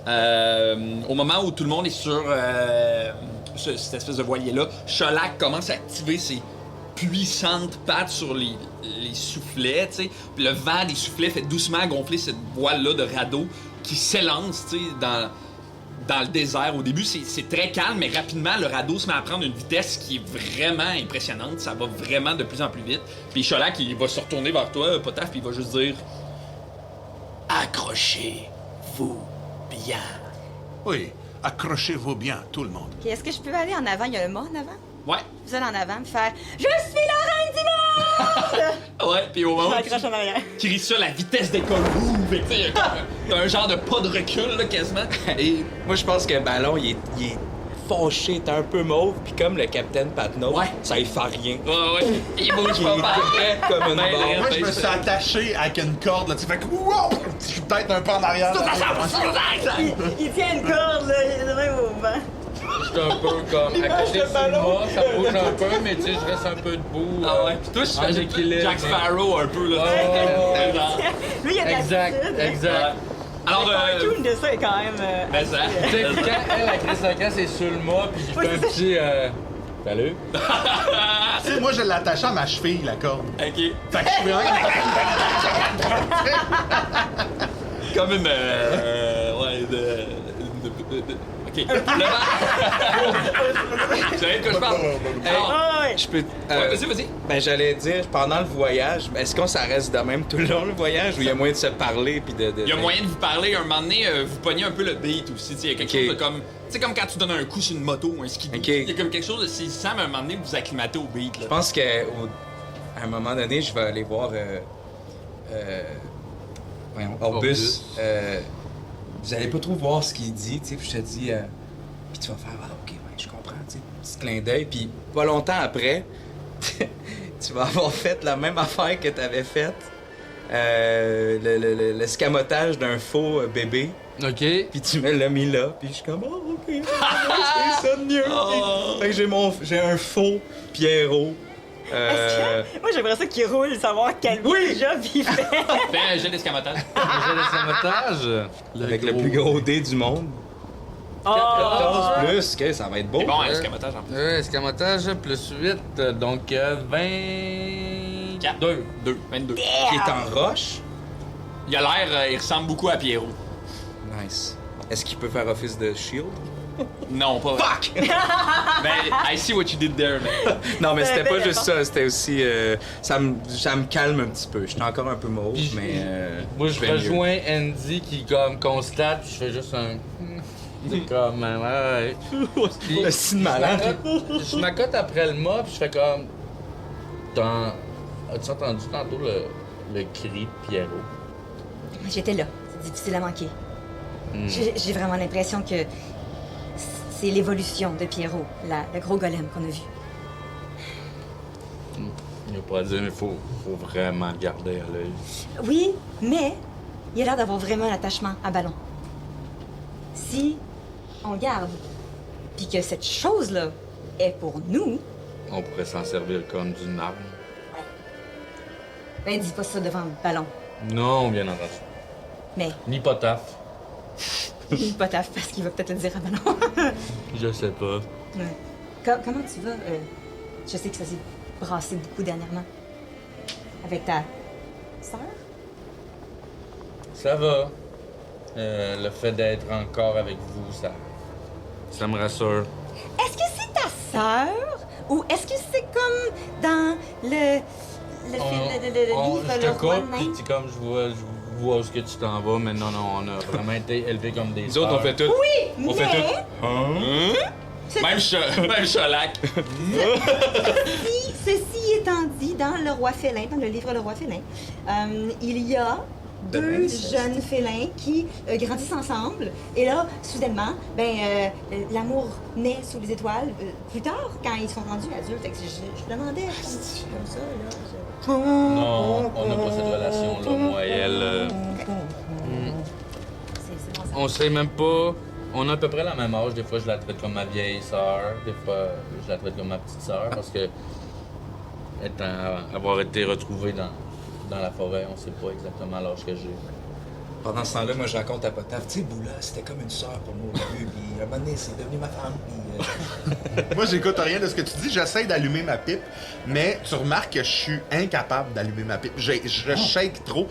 Au moment où tout le monde est sur cette espèce de voilier-là, Cholac commence à activer puissantes pattes sur les soufflets, tu sais. Puis le vent des soufflets fait doucement gonfler cette voile-là de radeau qui s'élance, tu sais, dans le désert. Au début, c'est très calme, mais rapidement, le radeau se met à prendre une vitesse qui est vraiment impressionnante. Ça va vraiment de plus en plus vite. Puis Cholak, il va se retourner vers toi, Potaf, puis il va juste dire « Accrochez-vous bien. » Oui, accrochez-vous bien, tout le monde. Ok, est-ce que je peux aller en avant? Il y a le mât en avant? Ouais, Vous allez en avant me faire « Je suis la reine du monde! ouais, puis au » Je moment où m'accroche en arrière. tu cries ça, la vitesse d'école ouvre, et tu sais, t'as un genre de pas de recul, là, quasiment. Et Moi, je pense que Ballon, il est fâché, t'es un peu mauve, puis comme le capitaine Patnaud, Ouais. ça y fait rien. ouais, il bouge Il pas est mal. prêt comme une Ben, bombe. Moi, je me suis attaché avec une corde, là, tu sais, fait que, wow! Je suis peut-être un peu en arrière. Il tient une corde, là, il est de même au vent. Je suis un peu comme à côté sur le mât, ça bouge un peu, mais tu sais, je reste un peu debout. Ah ouais, pis toi, je en fais équilibre. Jack Sparrow un peu, là. Ouais. Genre. Lui, il a de Exact, l'attitude. exact. Alors, Le cartoon de ça est quand même... ben ça. Tu sais, puis quand elle, la Chris Lacan, c'est sur le mât, puis j'ai Ouais, fait un c'est petit. Salut. Tu sais, moi, je l'attachais à ma cheville, la corde. Ok. Fait que je suis vraiment... Comme une. Ouais, Ok. Vous savez de quoi je parle? Alors, Ah ouais. Je peux. ouais, vas-y. Ben, j'allais dire, pendant le voyage, est-ce qu'on ça reste de même tout le long, le voyage, ou il y a moyen de se parler, puis de... Il y a moyen de vous parler. Un moment donné, vous pognez un peu le beat aussi. Il y a quelque Ok. chose de comme. Tu sais, comme quand tu donnes un coup sur une moto ou un ski. Ok. Il y a comme quelque chose de saisissant, mais à un moment donné, vous vous acclimatez au beat. Là. Je pense qu'à un moment donné, je vais aller voir voyons, Orbus. Vous allez pas trop voir ce qu'il dit, tu sais, puis je te dis, puis tu vas faire, ah, ok, ouais, je comprends, tu sais, petit clin d'œil, puis pas longtemps après, tu vas avoir fait la même affaire que t'avais faite, l'escamotage d'un faux bébé, OK. puis tu me l'as mis là, puis je suis comme, oh, ok, c'est ça de mieux. Oh. Fait que j'ai un faux Pierrot. Moi, j'aimerais ça qu'il roule, savoir quel job il fait. Fais un jet d'escamotage. J'ai l'escamotage. Avec le plus gros dé du monde. Oh! 14 plus, que ça va être beau. C'est bon, un escamotage en plus. Escamotage plus 8, donc 22. 22. Qui est en roche. Il a l'air, il ressemble beaucoup à Pierrot. Nice. Est-ce qu'il peut faire office de shield? Non, pas. Fuck! Ben, I see what you did there, man. Non, mais c'était Ben, pas juste ça. C'était aussi. Ça me calme un petit peu. J'étais encore un peu mauve, Puis- mais. Moi, je vais mieux. rejoins Andy qui, comme, constate, puis je fais juste un. C'est comme, ouais. Puis, Le signe malade. je m'accote après le mât, puis je fais comme. As-tu entendu tantôt le cri de Pierrot? J'étais là. C'est difficile à manquer. J'ai vraiment l'impression que c'est l'évolution de Pierrot, le gros golem qu'on a vu. Il n'y a pas à dire, mais faut vraiment le garder à l'œil. Oui, mais il a l'air d'avoir vraiment un attachement à Ballon. Si on le garde, puis que cette chose-là est pour nous, On pourrait s'en servir comme d'une arme. ben dis pas ça devant Ballon. Non, bien entendu. Mais Ni Potaf. pas taf, parce qu'il va peut-être le dire à Ballon. Je sais pas. Ouais. Comment tu vas? Je sais que ça s'est brassé beaucoup dernièrement. Avec ta sœur? Ça va. Le fait d'être encore avec vous, ça me rassure. Est-ce que c'est ta sœur? Ou est-ce que c'est comme dans le livre Je te Le Roi coupe, Nain? puis comme je vois où est-ce que tu t'en vas, mais non, on a vraiment été élevés comme des Les autres, on sœurs. fait tout. Oui, On mais fait tout. Même Cholac. ceci étant dit, dans Le Roi Félin, dans le livre Le Roi Félin, il y a De deux même, ça. jeunes félins qui grandissent ensemble. Et là, soudainement, l'amour naît sous les étoiles. Plus tard, quand ils sont rendus adultes, fait que je demandais comme ça, là. Non, on n'a pas cette relation-là, moi et elle. C'est bon, ça. On sait même pas. On a à peu près la même âge. Des fois, je la traite comme ma vieille sœur. Des fois, je la traite comme ma petite sœur parce que, avoir été retrouvée dans la forêt, on sait pas exactement l'âge que j'ai. Pendant ce temps-là, moi, je raconte à Potaf, tu sais, Boula, c'était comme une sœur pour moi au début, puis à un moment donné, c'est devenu ma femme, puis... Moi, j'écoute rien de ce que tu dis. J'essaie d'allumer ma pipe, mais tu remarques que je suis incapable d'allumer ma pipe. Je shake trop.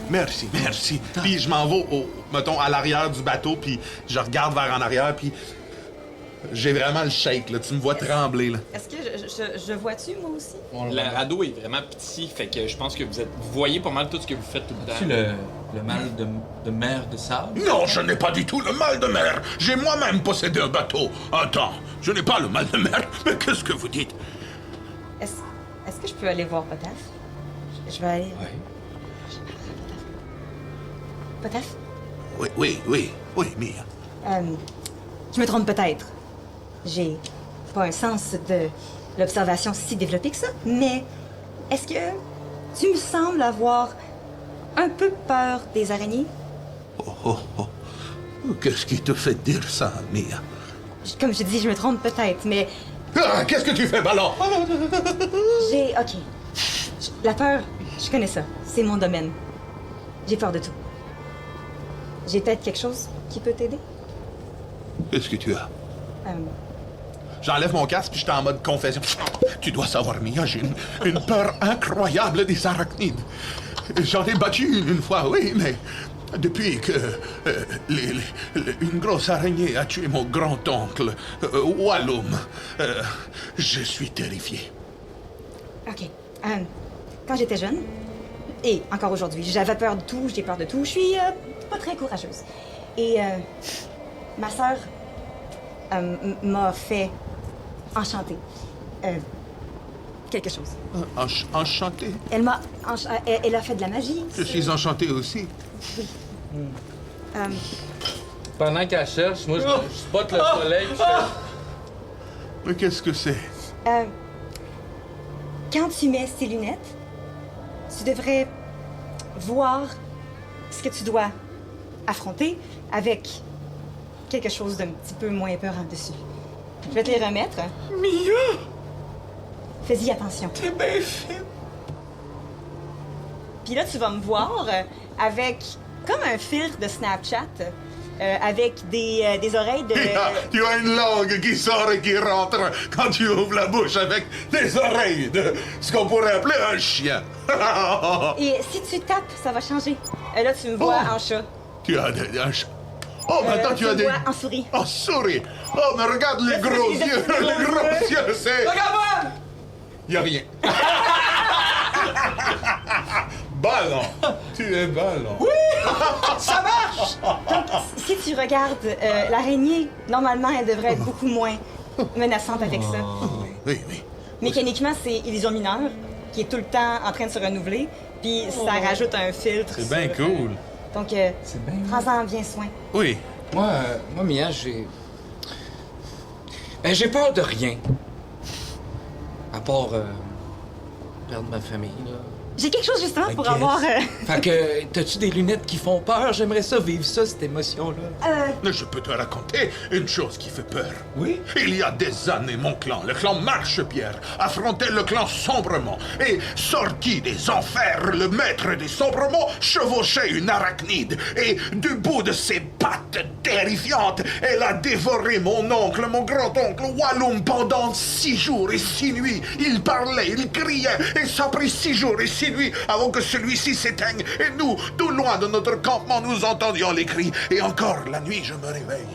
Merci, merci. Puis je m'en vais, mettons, à l'arrière du bateau, puis je regarde vers en arrière, puis j'ai vraiment le shake, là. Tu me vois trembler, là. Est-ce que je vois-tu, moi aussi? Le radeau est vraiment petit, fait que je pense que vous voyez pas mal tout ce que vous faites tout le temps. Tu le mal de mer de sable? Non, je n'ai pas du tout le mal de mer. J'ai moi-même possédé un bateau. Attends, je n'ai pas le mal de mer. Mais qu'est-ce que vous dites? Est-ce que je peux aller voir Potaf? Je vais aller... Oui. Potaf? Oui, Mia. Je me trompe peut-être. J'ai pas un sens de l'observation si développé que ça, mais est-ce que tu me sembles avoir un peu peur des araignées? Oh. Qu'est-ce qui te fait dire ça, Mia? Comme je dis, je me trompe peut-être, mais Ah, qu'est-ce que tu fais, Ballon? OK. La peur, je connais ça. C'est mon domaine. J'ai peur de tout. J'ai peut-être quelque chose qui peut t'aider? Qu'est-ce que tu as? J'enlève mon casque, puis j'étais en mode confession. Tu dois savoir, Mia, j'ai une peur incroyable des arachnides. J'en ai battu une fois, oui, mais depuis que une grosse araignée a tué mon grand-oncle, Wallum, je suis terrifié. OK. Quand j'étais jeune, et encore aujourd'hui, j'avais peur de tout, j'ai peur de tout. Je suis pas très courageuse. Et ma sœur m'a fait enchanter quelque chose. Enchanté. Elle a fait de la magie. Je suis enchanté aussi. Pendant qu'elle cherche, moi, je spot le soleil. puis je fais- Mais qu'est-ce que c'est? Quand tu mets ces lunettes, tu devrais voir ce que tu dois affronter avec quelque chose d'un petit peu moins peurant dessus. Je vais te les remettre. Mia! Fais-y attention. T'es bien fait. Puis là, tu vas me voir avec comme un filtre de Snapchat, avec des oreilles de... Tu as une langue qui sort et qui rentre quand tu ouvres la bouche avec des oreilles de ce qu'on pourrait appeler un chien. Et si tu tapes, ça va changer. Là, tu me vois en chat. Tu as un chat. Oh, maintenant tu as me des... vois en souris. En souris. Oh, mais regarde les gros les yeux. petits Les gros gros yeux. yeux, c'est... Regarde-moi! Y a rien. Ballon. Tu es ballon. Oui. Ça marche! Si tu regardes l'araignée, normalement, elle devrait être beaucoup moins menaçante avec ça. Oui. Mécaniquement, c'est illusion mineure, qui est tout le temps en train de se renouveler, puis ça rajoute un filtre. C'est bien cool. Donc, C'est bien. prends-en bien soin. Oui. Moi, Mia, j'ai peur de rien. À part perdre ma famille, là. J'ai quelque chose justement pour Guess. avoir... Fait que, t'as-tu des lunettes qui font peur? J'aimerais ça, vivre ça, cette émotion-là. Je peux te raconter une chose qui fait peur. Oui? Il y a des années, mon clan, le clan Marche-Pierre, affrontait le clan Sombrement. Et sorti des enfers, le maître des Sombrements chevauchait une arachnide. Et du bout de ses pattes terrifiantes, elle a dévoré mon oncle, mon grand-oncle Wallum pendant 6 jours et 6 nuits. Il parlait, il criait, et ça a pris 6 jours et 6 nuits avant que celui-ci s'éteigne. Et nous, tout loin de notre campement, nous entendions les cris. Et encore la nuit, je me réveille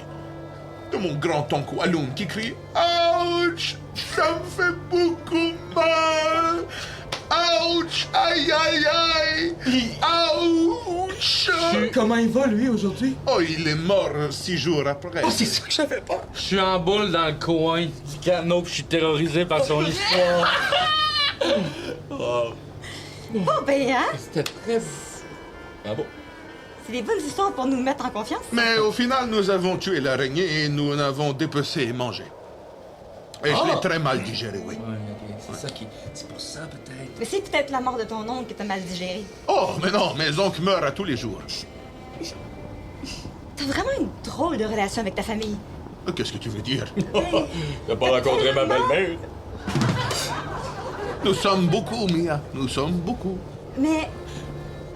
de mon grand-oncle Wallum qui crie « Ouch! Ça me fait beaucoup mal! Ouch! Aïe, aïe, aïe! Ouch! Comment il va, lui, aujourd'hui? Oh, il est mort 6 jours après. Oh, c'est ça que j'avais pas. Je suis en boule dans le coin du canot, puis je suis terrorisé par son histoire. Bon, ben, hein? C'était très... Bravo. C'est des bonnes histoires pour nous mettre en confiance. Mais au final, nous avons tué l'araignée et nous l'avons dépecé et mangé. Et je l'ai très mal digéré, oui. Ouais, ok. C'est ça qui... C'est pour ça, peut-être. Mais c'est peut-être la mort de ton oncle que t'as mal digéré. Oh, mais non, mes oncles meurent à tous les jours. T'as vraiment une drôle de relation avec ta famille. Qu'est-ce que tu veux dire? T'as pas rencontré ma belle-mère? Nous sommes beaucoup, Mia. Nous sommes beaucoup. Mais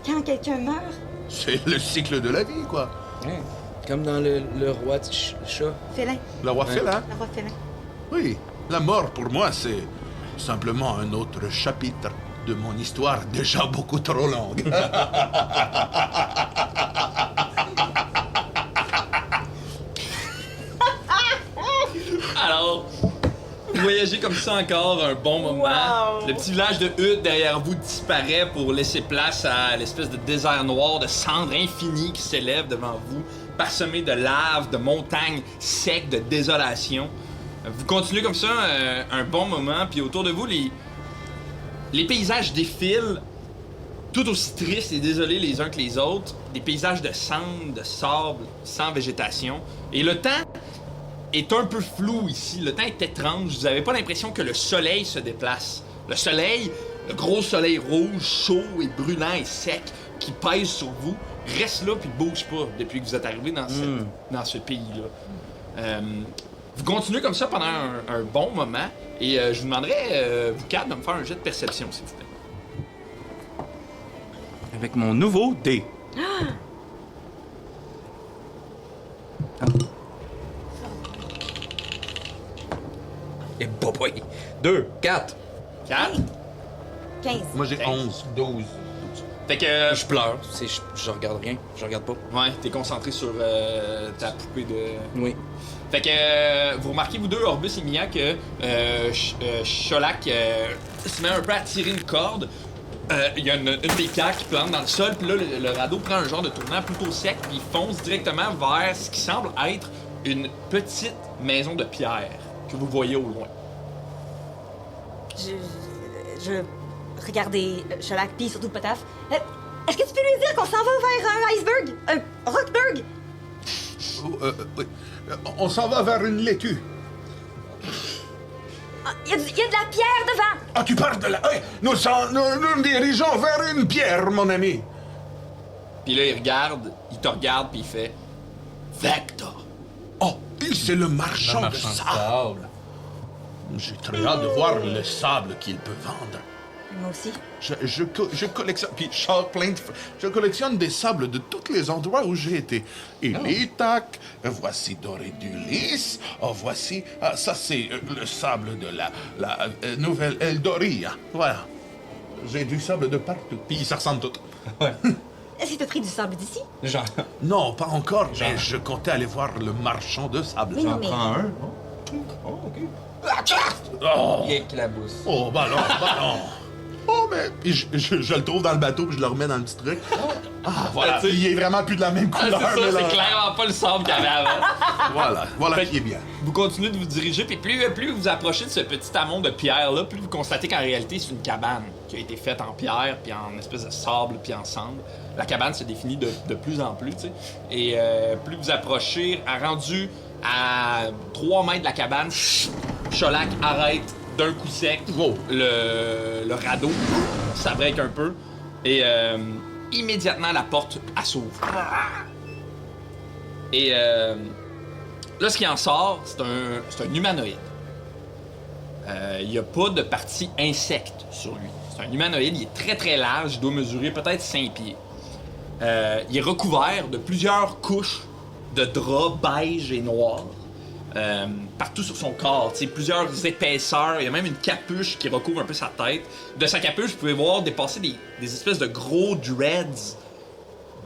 quand quelqu'un meurt, C'est le cycle de la vie, quoi. Comme dans le roi chat. Félin. Le roi félin? Le roi félin. Oui, la mort pour moi, c'est simplement un autre chapitre de mon histoire déjà beaucoup trop longue. Alors, vous voyagez comme ça encore un bon moment. Wow. Le petit village de Hutte derrière vous disparaît pour laisser place à l'espèce de désert noir, de cendres infinies qui s'élèvent devant vous, parsemé de lave, de montagnes secs, de désolation. Vous continuez comme ça un bon moment, puis autour de vous, les paysages défilent, tout aussi tristes et désolés les uns que les autres. Des paysages de cendres, de sable, sans végétation. Et le temps est un peu flou ici. Le temps est étrange. Vous n'avez pas l'impression que le soleil se déplace. Le soleil, le gros soleil rouge, chaud et brûlant et sec, qui pèse sur vous, reste là puis bouge pas depuis que vous êtes arrivé dans ce pays-là. Vous continuez comme ça pendant un bon moment et je vous demanderais, vous quatre, de me faire un jet de perception, s'il vous plaît. Avec mon nouveau dé. Et boy. 2, 4. 4. 15. Moi, j'ai 11. 12. Fait que... Je pleure. Je regarde rien. Je regarde pas. Ouais, t'es concentré sur ta poupée de... Oui. Fait que vous remarquez, vous deux, Orbus et Mia, que Cholak se met un peu à tirer une corde. Il y a une des pierres qui plante dans le sol, puis là, le radeau prend un genre de tournant plutôt sec, puis il fonce directement vers ce qui semble être une petite maison de pierre que vous voyez au loin. Je regardais Cholak, puis surtout Potaf. Est-ce que tu peux lui dire qu'on s'en va vers un iceberg? Un rockberg? Oui. On s'en va vers une laitue. Il y a de la pierre devant! Ah, tu parles de la... Oui, nous nous dirigeons vers une pierre, mon ami. Puis là, il te regarde, puis il fait... Vector! Oh, c'est le marchand de sable. J'ai très hâte de voir le sable qu'il peut vendre. Moi aussi. Je collectionne... Puis je collectionne des sables de tous les endroits où j'ai été. Illitak, voici Doré d'Ulysse, voici... Ah, ça, c'est le sable de la nouvelle Eldoria. Voilà. J'ai du sable de partout. Puis ils se ressemblent tous. Est-ce que t'as pris du sable d'ici? Genre. Non, pas encore, mais je comptais aller voir le marchand de sable. Oui, non, mais... un. Oh, Éclabousse. oh ballon. Oh, mais... Puis je le trouve dans le bateau, puis je le remets dans le petit truc. Ah, voilà. Tu sais- Il est vraiment plus de la même Ah, couleur. c'est ça, mais là- c'est clairement pas le sable qu'il y avait avant. Voilà Fait qui est bien. Vous continuez de vous diriger, puis plus vous approchez de ce petit amont de pierre-là, plus vous constatez qu'en réalité, c'est une cabane qui a été faite en pierre, puis en espèce de sable, puis en cendre. La cabane se définit de plus en plus, tu sais. Et plus vous approchez, rendu à 3 mètres de la cabane, Cholak arrête d'un coup sec Wow. le radeau. Ça break un peu. Et immédiatement, la porte, elle s'ouvre. Et là, ce qui en sort, c'est un humanoïde. Il n'y a pas de partie insecte sur lui. C'est un humanoïde, il est très très large, il doit mesurer peut-être 5 pieds. Il est recouvert de plusieurs couches de draps beige et noir. Partout sur son corps, tu sais, plusieurs épaisseurs. Il y a même une capuche qui recouvre un peu sa tête. De sa capuche, vous pouvez voir dépasser des espèces de gros dreads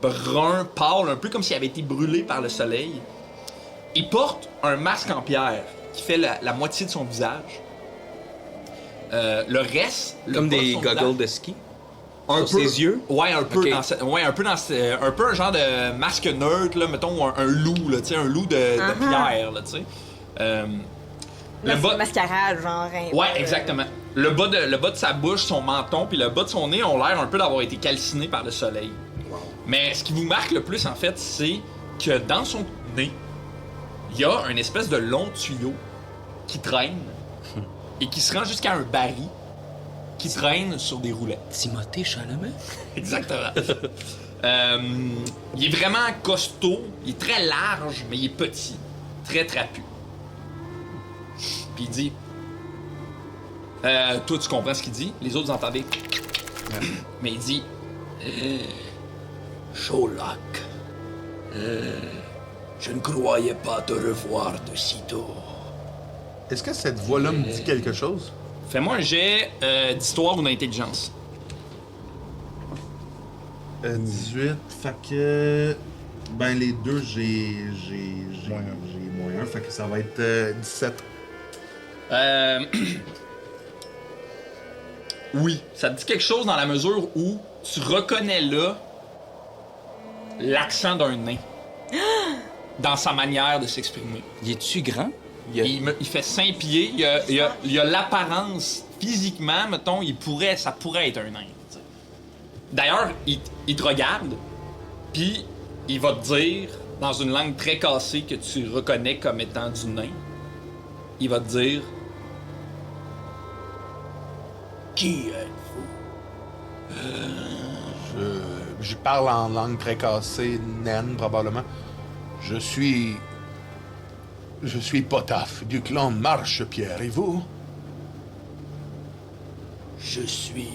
bruns, pâles, un peu comme s'il avait été brûlé par le soleil. Il porte un masque en pierre qui fait la moitié de son visage. Le reste, le Comme bas de des son goggles visage, de ski. un sur peu, ses yeux? Ouais, un peu Ok. un peu un genre de masque neutre, là, mettons un loup, là, tu sais, un loup de pierre, là, tu sais. Le bas... Mascarade, genre. Ouais, exactement. Le bas de sa bouche, son menton, puis le bas de son nez ont l'air un peu d'avoir été calcinés par le soleil. Mais ce qui vous marque le plus, en fait, c'est que dans son nez, il y a une espèce de long tuyau qui traîne et qui se rend jusqu'à un baril qui traîne sur des roulettes. Timothée Chalamet? Exactement. Il est vraiment costaud, il est très large, mais il est petit, très trapu. Puis il dit... toi, tu comprends ce qu'il dit, les autres, vous entendez. Mais il dit... Cholak. Je ne croyais pas te revoir de sitôt. Est-ce que cette voix-là me dit quelque chose? Fais-moi un jet d'histoire ou d'intelligence. 18, fait que... Ben, les deux, j'ai moins un, fait que ça va être 17. Oui, ça te dit quelque chose dans la mesure où tu reconnais là l'accent d'un nain dans sa manière de s'exprimer. Il est-tu grand? Il fait 5 pieds, il a l'apparence physiquement, mettons, ça pourrait être un nain. T'sais. D'ailleurs, il te regarde, puis il va te dire, dans une langue très cassée que tu reconnais comme étant du nain, il va te dire Qui êtes-vous? Je parle en langue très cassée, naine, probablement. Je suis Potaf, du clan Marche-Pierre, et vous? Je suis...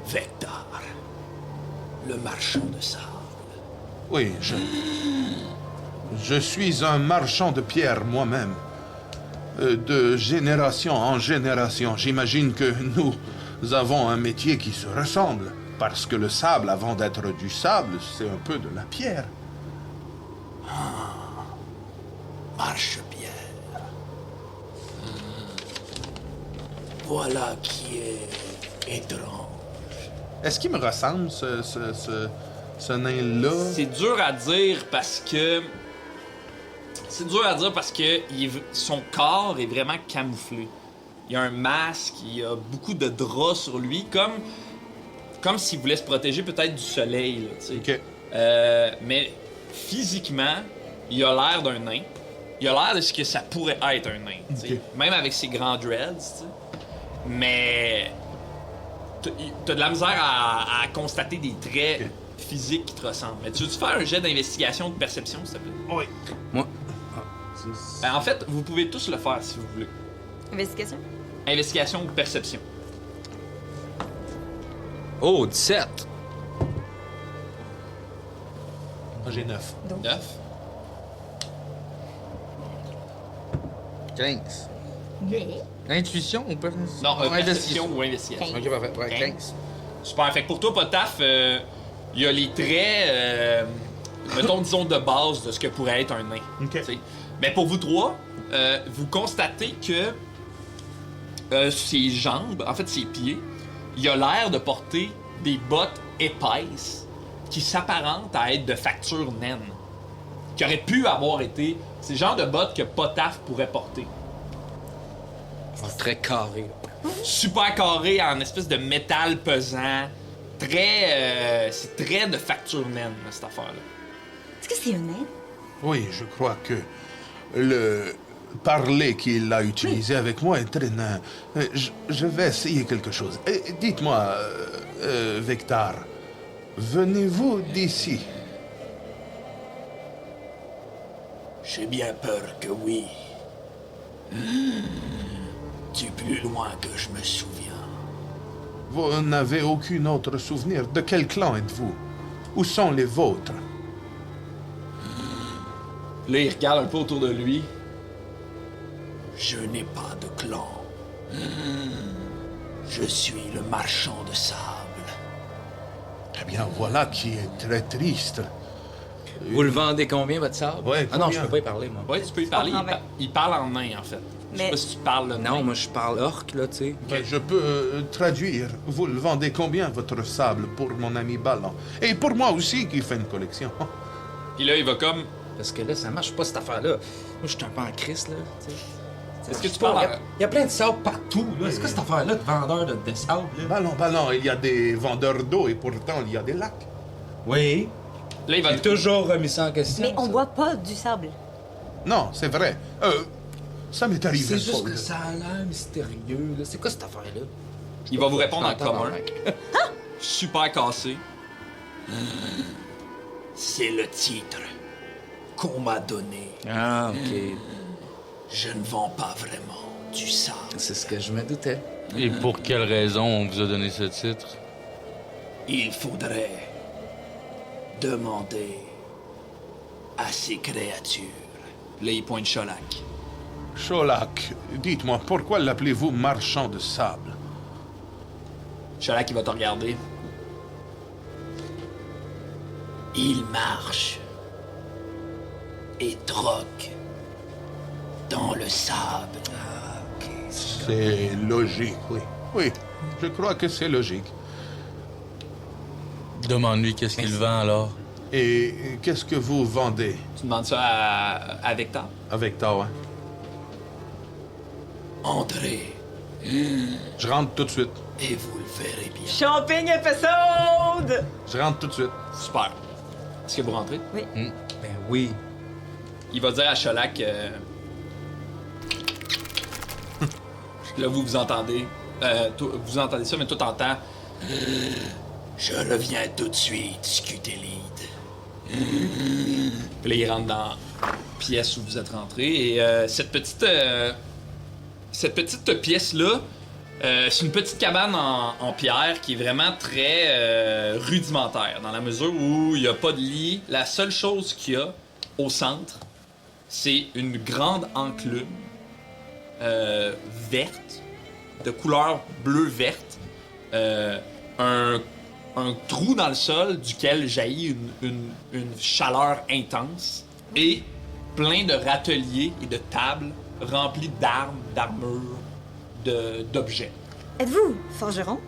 Vectar, le marchand de sable. Oui, je suis un marchand de pierre moi-même. De génération en génération. J'imagine que nous avons un métier qui se ressemble. Parce que le sable, avant d'être du sable, c'est un peu de la pierre. Marche-Pierre. Voilà qui est étrange. Est-ce qu'il me ressemble, ce nain-là? c'est dur à dire parce que son corps est vraiment camouflé. Il a un masque, il a beaucoup de draps sur lui, comme s'il voulait se protéger peut-être du soleil. Là, tu sais. OK. Mais physiquement, il a l'air d'un nain. Il a l'air de ce que ça pourrait être un nain. Tu sais. Ok. Même avec ses grands dreads. Tu sais. Mais t'as de la misère à constater des traits physiques qui te ressemblent. Mais tu veux-tu faire un jet d'investigation de perception, s'il te plaît? Oui. Moi. Ben, en fait, vous pouvez tous le faire si vous voulez. Investigation? Investigation ou perception. Oh, 17! Moi, j'ai 9. 9. 15. Mais... Intuition ou pas? Non, Ouais, perception ou investigation. Ok, parfait. Ouais, 15. 15. Super. Fait que pour toi, Potaf, il y a les traits, mettons, disons, de base de ce que pourrait être un nain. OK. T'sais. Mais pour vous trois, vous constatez que ses jambes, en fait ses pieds, il a l'air de porter des bottes épaisses qui s'apparentent à être de facture naine. Qui auraient pu avoir été ces genres de bottes que Potaf pourrait porter. Très carré. Super carré en espèce de métal pesant. C'est très de facture naine, cette affaire-là. Est-ce que c'est un nain? Oui, je crois que le parler qu'il a utilisé avec moi est très nain. Je vais essayer quelque chose. Dites-moi, Vectar, venez-vous d'ici? J'ai bien peur que oui. Du plus loin que je me souviens. Vous n'avez aucun autre souvenir. De quel clan êtes-vous? Où sont les vôtres? Là, il regarde un peu autour de lui. Je n'ai pas de clan. Je suis le marchand de sable. Eh bien, voilà qui est très triste. Vous le vendez combien, votre sable? Ouais, Ah non, combien? je peux pas y parler, moi. Ouais, tu peux y parler. comprends bien. Il parle en nain, en fait. Je sais Mais- pas si tu parles le nain. Non, moi, je parle orc, là, tu sais. Ben, je peux traduire. Vous le vendez combien, votre sable, pour mon ami Ballon? Et pour moi aussi, qui fait une collection. Puis là, il va comme... Parce que là, ça marche pas, cette affaire-là. Moi, je suis un peu en crise, là, tu sais. Est-ce que tu parles en... Il y a plein de sable partout, là. Est-ce que cette affaire-là de vendeur de sable, là? Ballon, il y a des vendeurs d'eau et pourtant, il y a des lacs. Oui. Là, il va... J'ai toujours remis ça en question. Mais on ça. boit pas du sable. Non, c'est vrai. Ça m'est arrivé C'est une juste fois. que ça a l'air mystérieux, là. C'est quoi cette affaire-là? Il va vous répondre en Je t'entends, commun. mec. Super cassé. C'est le titre qu'on m'a donné. Ah, OK. Je ne vends pas vraiment du sable. C'est ce que je me doutais. Et pour quelle raison on vous a donné ce titre? Il faudrait demander à ces créatures? Là, il pointe Cholak. Cholak, dites-moi, pourquoi l'appelez-vous marchand de sable? Cholak, il va te regarder. Il marche et troque dans le sable. C'est logique, oui. Oui, je crois que c'est logique. Demande-lui qu'est-ce qu'il vend alors. Et qu'est-ce que vous vendez Tu demandes ça à Vector. avec toi, hein? Entrez Je rentre tout de suite. et vous le verrez bien. Champagne épisode! Je rentre tout de suite. Super. Est-ce que vous rentrez? Ben oui. Il va dire à Cholak. Là, vous entendez. Vous entendez ça, mais toi, t'entends. Je reviens tout de suite, Scutélide. Puis là, il rentre dans la pièce où vous êtes rentré. Et cette petite pièce-là, c'est une petite cabane en pierre qui est vraiment très rudimentaire, dans la mesure où il n'y a pas de lit. La seule chose qu'il y a au centre, c'est une grande enclume verte, de couleur bleu-verte, un trou dans le sol duquel jaillit une chaleur intense et plein de râteliers et de tables remplies d'armes, d'armures, d'objets. Êtes-vous forgeron?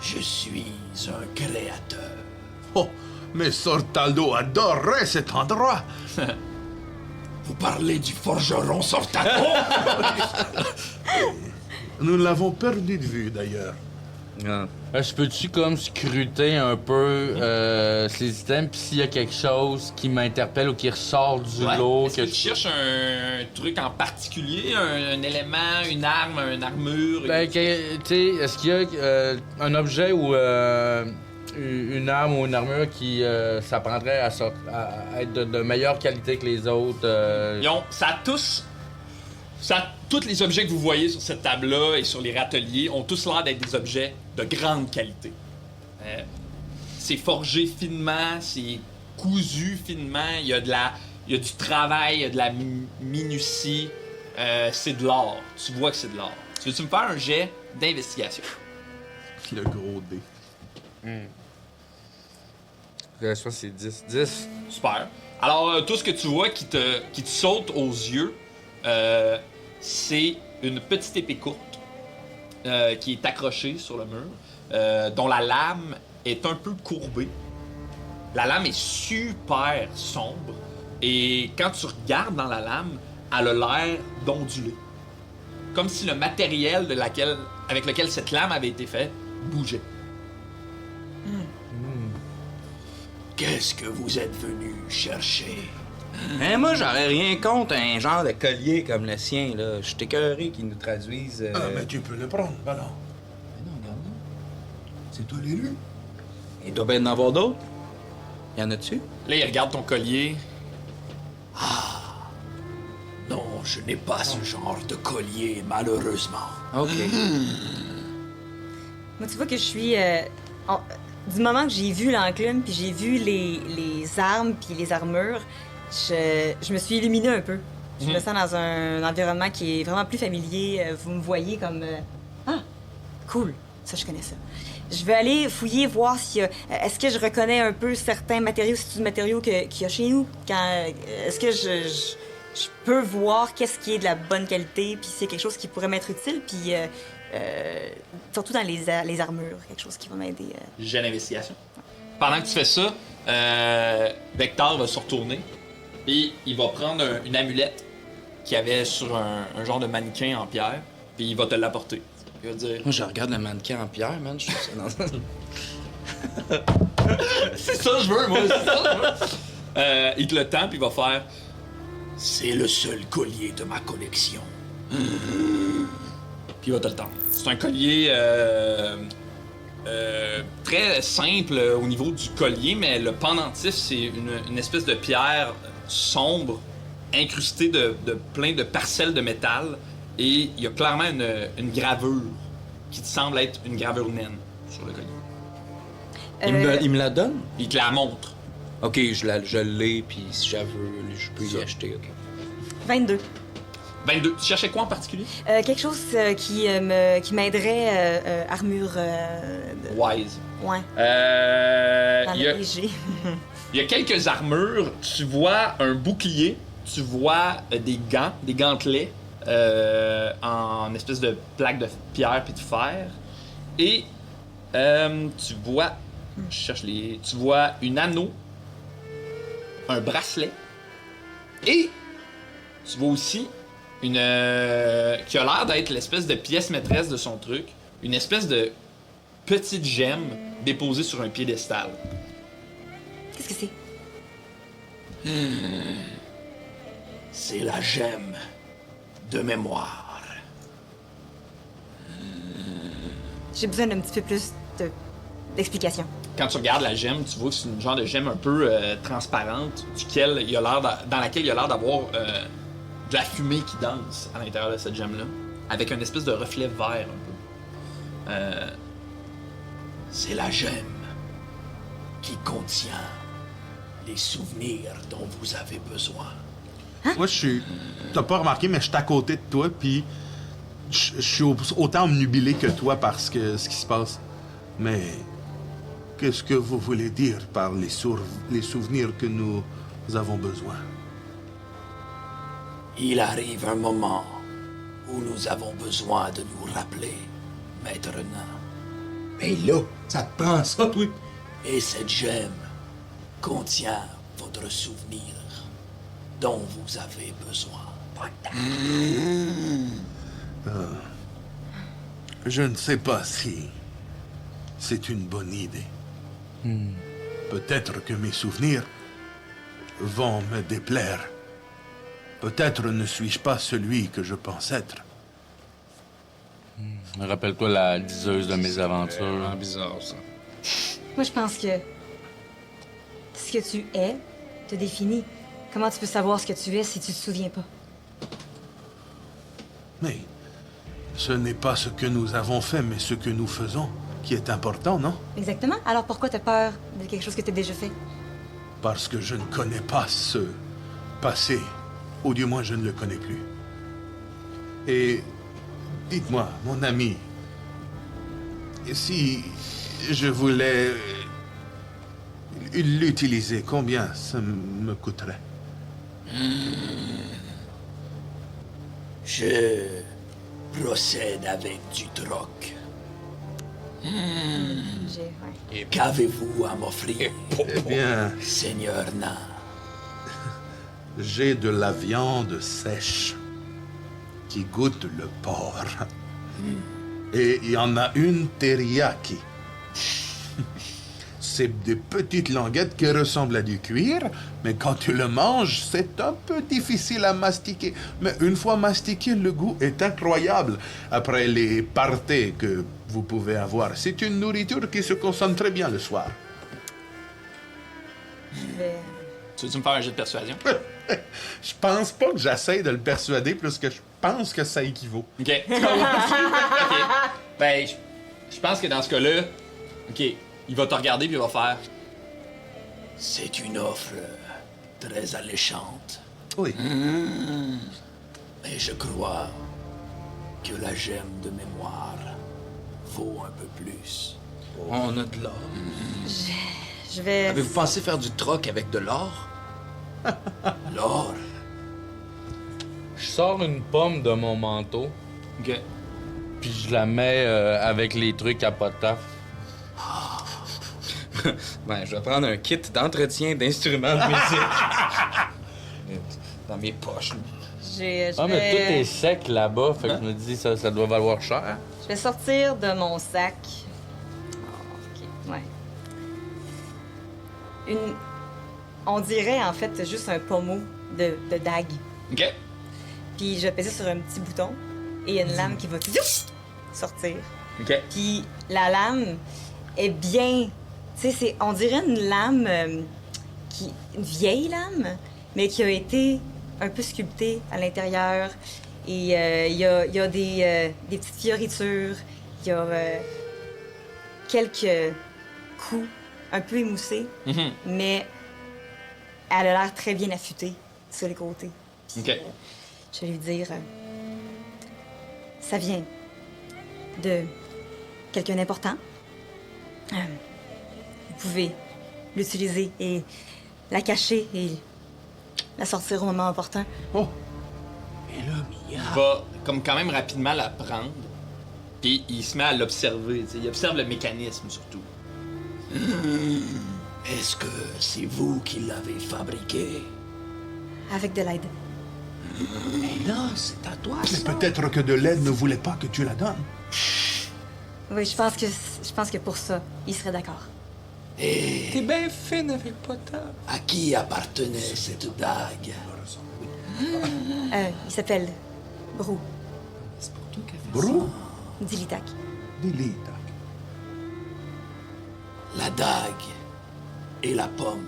Je suis un créateur. Oh, mais Sortaldo adorerait cet endroit. Vous parlez du forgeron Sortaldo? Nous l'avons perdu de vue, d'ailleurs. Je peux-tu comme scruter un peu ces items, puis s'il y a quelque chose qui m'interpelle ou qui ressort du lot, Est-ce que tu cherches un truc en particulier, un élément, une arme, une armure? Ben, tu sais, est-ce qu'il y a un objet ou une arme ou une armure qui s'apprendrait à être de meilleure qualité que les autres? Tous les objets que vous voyez sur cette table-là et sur les râteliers ont tous l'air d'être des objets de grande qualité. C'est forgé finement, c'est cousu finement, il y a du travail, il y a de la minutie. C'est de l'or. Tu vois que c'est de l'or. Tu veux-tu me faire un jet d'investigation? Le gros dé. Je pense que c'est 10. 10. Super. Alors, tout ce que tu vois qui te saute aux yeux, c'est une petite épée courte qui est accrochée sur le mur, dont la lame est un peu courbée. La lame est super sombre et quand tu regardes dans la lame, elle a l'air d'onduler. Comme si le matériel avec lequel cette lame avait été faite bougeait. Qu'est-ce que vous êtes venu chercher? Hein, moi, j'aurais rien contre un genre de collier comme le sien, là. Je suis écœuré qu'ils nous traduisent. Ah, mais tu peux le prendre, Ballon. Mais non, regarde là. C'est toi l'élu. Il doit bien en avoir d'autres. Y en a-tu? Là, il regarde ton collier. Non, je n'ai pas ce genre de collier, malheureusement. OK. Moi, tu vois que je suis... du moment que j'ai vu l'enclume, puis j'ai vu les armes, puis les armures, je me suis illuminée un peu. Je me sens dans un environnement qui est vraiment plus familier. Vous me voyez comme... Ah, cool. Ça, je connais ça. Je vais aller fouiller, voir s'il y a... Est-ce que je reconnais un peu certains matériaux, c'est du matériau qu'il y a chez nous? Est-ce que je peux voir qu'est-ce qui est de la bonne qualité, puis c'est quelque chose qui pourrait m'être utile, puis... surtout dans les armures, quelque chose qui va m'aider. Jet d'investigation. Pendant que tu fais ça, Vector va se retourner et il va prendre une amulette qu'il avait sur un genre de mannequin en pierre, puis il va te l'apporter. Il va dire... Moi, je regarde le mannequin en pierre, man. Je trouve ça dans... C'est ça que je veux, moi! C'est ça que je veux! Il te le tend, puis il va faire... C'est le seul collier de ma collection. Puis il va te le tendre. C'est un collier très simple au niveau du collier, mais le pendentif, c'est une espèce de pierre sombre, incrustée de plein de parcelles de métal, et il y a clairement une gravure qui te semble être une gravure naine sur le collier. Il me la donne? Il te la montre. Ok, je l'ai, puis si j'avais, je peux y acheter, ok. 22. 22. Tu cherchais quoi en particulier? Quelque chose qui m'aiderait, armure... Wise. Ouais, dans Il y a- le léger. il y a quelques armures. Tu vois un bouclier. Tu vois des gants, des gantelets en espèce de plaque de pierre puis de fer. Et tu vois... Je cherche les... Tu vois une anneau, un bracelet. Et tu vois aussi une... qui a l'air d'être l'espèce de pièce maîtresse de son truc. Une espèce de petite gemme déposée sur un piédestal. Qu'est-ce que c'est? C'est la gemme de mémoire. J'ai besoin d'un petit peu plus d'explications. Quand tu regardes la gemme, tu vois que c'est une genre de gemme un peu transparente, dans laquelle il y a l'air d'avoir de la fumée qui danse à l'intérieur de cette gemme-là, avec une espèce de reflet vert un peu. C'est la gemme qui contient les souvenirs dont vous avez besoin. Moi, je suis. T'as pas remarqué, mais je suis à côté de toi, puis je suis autant omnubilé que toi par ce qui se passe. Mais qu'est-ce que vous voulez dire par les souvenirs que nous avons besoin? Il arrive un moment où nous avons besoin de nous rappeler, Maître Nain. Mais là, ça te prend ça, toi? Et cette gemme contient votre souvenir dont vous avez besoin. Je ne sais pas si c'est une bonne idée. Peut-être que mes souvenirs vont me déplaire. Peut-être ne suis-je pas celui que je pense être. Rappelle-toi la diseuse de mes aventures. Bizarre, ça. Moi, je pense que ce que tu es te définit. Comment tu peux savoir ce que tu es si tu te souviens pas? Mais ce n'est pas ce que nous avons fait, mais ce que nous faisons qui est important, non? Exactement. Alors pourquoi t'as peur de quelque chose que t'as déjà fait? Parce que je ne connais pas ce passé, ou du moins je ne le connais plus. Et dites-moi, mon ami, si je voulais l'utiliser, combien ça me coûterait? Je procède avec du troc. Ouais. Qu'avez-vous à m'offrir, Eh bien, Seigneur Nain? j'ai de la viande sèche qui goûte le porc. Et il y en a une teriyaki. C'est des petites languettes qui ressemblent à du cuir, mais quand tu le manges, c'est un peu difficile à mastiquer. Mais une fois mastiqué, le goût est incroyable. Après les parties que vous pouvez avoir, c'est une nourriture qui se consomme très bien le soir. Je vais... Tu veux-tu me faire un jet de persuasion? Je pense pas que j'essaie de le persuader plus que je pense que ça équivaut. OK. OK. Ben, je pense que dans ce cas-là, OK, il va te regarder puis il va faire... C'est une offre très alléchante, Oui. mais je crois que la gemme de mémoire vaut un peu plus. On a de l'or. Je vais... Avez-vous pensé faire du troc avec de l'or? L'or, Je sors une pomme de mon manteau, OK. puis je la mets avec les trucs à potaf. Ben, je vais prendre un kit d'entretien d'instruments de musique. Dans mes poches. je Ah, mais tout vais... est sec là-bas, fait que je me dis ça doit valoir cher. Je vais sortir de mon sac. Oh, OK, ouais. On dirait, en fait, juste un pommeau de dague. OK. Puis je vais peser sur un petit bouton et il y a une lame qui va sortir. OK. Puis la lame est bien... Tu sais, on dirait une lame une vieille lame, mais qui a été un peu sculptée à l'intérieur. Et il y a des petites fioritures. Il y a quelques coups un peu émoussée, mais elle a l'air très bien affûtée sur les côtés. Puis, OK. je vais lui dire... ça vient de quelqu'un d'important. Vous pouvez l'utiliser et la cacher et la sortir au moment opportun. Oh, Et là, Mia, Il va comme quand même rapidement la prendre, puis il se met à l'observer. Tu sais, il observe le mécanisme surtout. est-ce que c'est vous qui l'avez fabriqué? Avec de l'aide. Et là, c'est à toi, mais ça. peut-être que de l'aide ne voulait pas que tu la donnes. Oui, je pense que pour ça, il serait d'accord. Et T'es bien fine avec Potter. à qui appartenait cette dague? Il s'appelle Brou, Brou, Dilitak. Dilita. La dague et la pomme.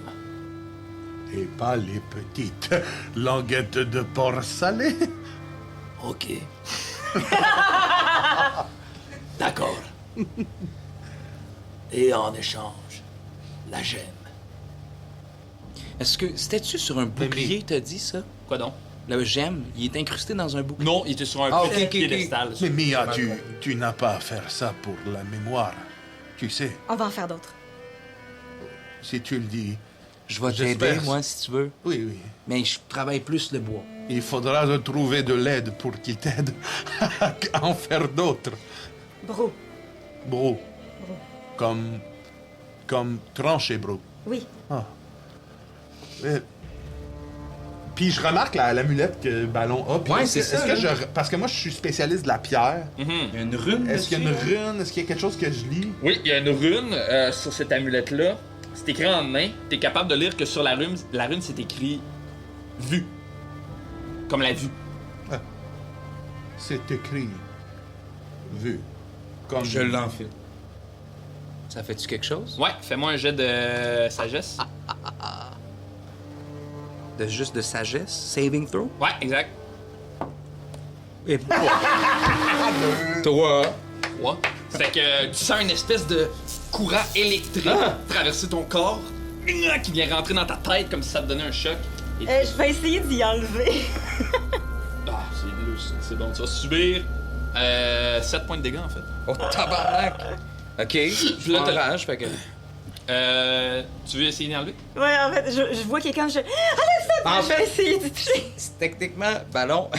Et pas les petites languettes de porc salé. Ok. D'accord. Et en échange, la gemme. Est-ce que c'était-tu sur un bouclier, t'as dit ça? Quoi donc? Le gemme, il est incrusté dans un bouclier. Non, il était sur un Ah, petit ok, ok, piédestal. Mais Mia, tu n'as pas à faire ça pour la mémoire. Tu sais, On va en faire d'autres. si tu le dis. Je vais J'espère. t'aider, moi, si tu veux. Oui, oui. Mais je travaille plus le bois. Il faudra retrouver de l'aide pour qu'il t'aide à en faire d'autres. Brou, Bro. Comme tranché, bro. oui. Ah. Puis je remarque l'amulette que Ballon a. Puis Ouais, est-ce c'est que- ça, est-ce que là. parce que moi, je suis spécialiste de la pierre. Il y a une rune Est-ce qu'il y a une rune? Est-ce qu'il y a quelque chose que je lis? Oui, il y a une rune sur cette amulette-là. C'est écrit en nain. T'es capable de lire que sur la rune c'est écrit « Vue ». Comme la vue. C'est écrit. Vu. Comme. Je l'enfile. Ça fait-tu quelque chose? Ouais, fais-moi un jet de sagesse. Juste de sagesse? Saving throw? Ouais, exact. Et toi? Ouais. Fait que tu sens une espèce de courant électrique traverser ton corps qui vient rentrer dans ta tête comme si ça te donnait un choc. Et Je vais essayer d'y enlever. Ah, c'est louche, ça. C'est bon. Tu vas subir 7 points de dégâts, en fait. Oh, tabarnak! OK, je Là, t'as- m'enrage, fait que... Tu veux essayer d'y enlever? Ouais, en fait, je vois quelqu'un, je... Enlève ça! En Je vais essayer de toucher. Techniquement, Ballon,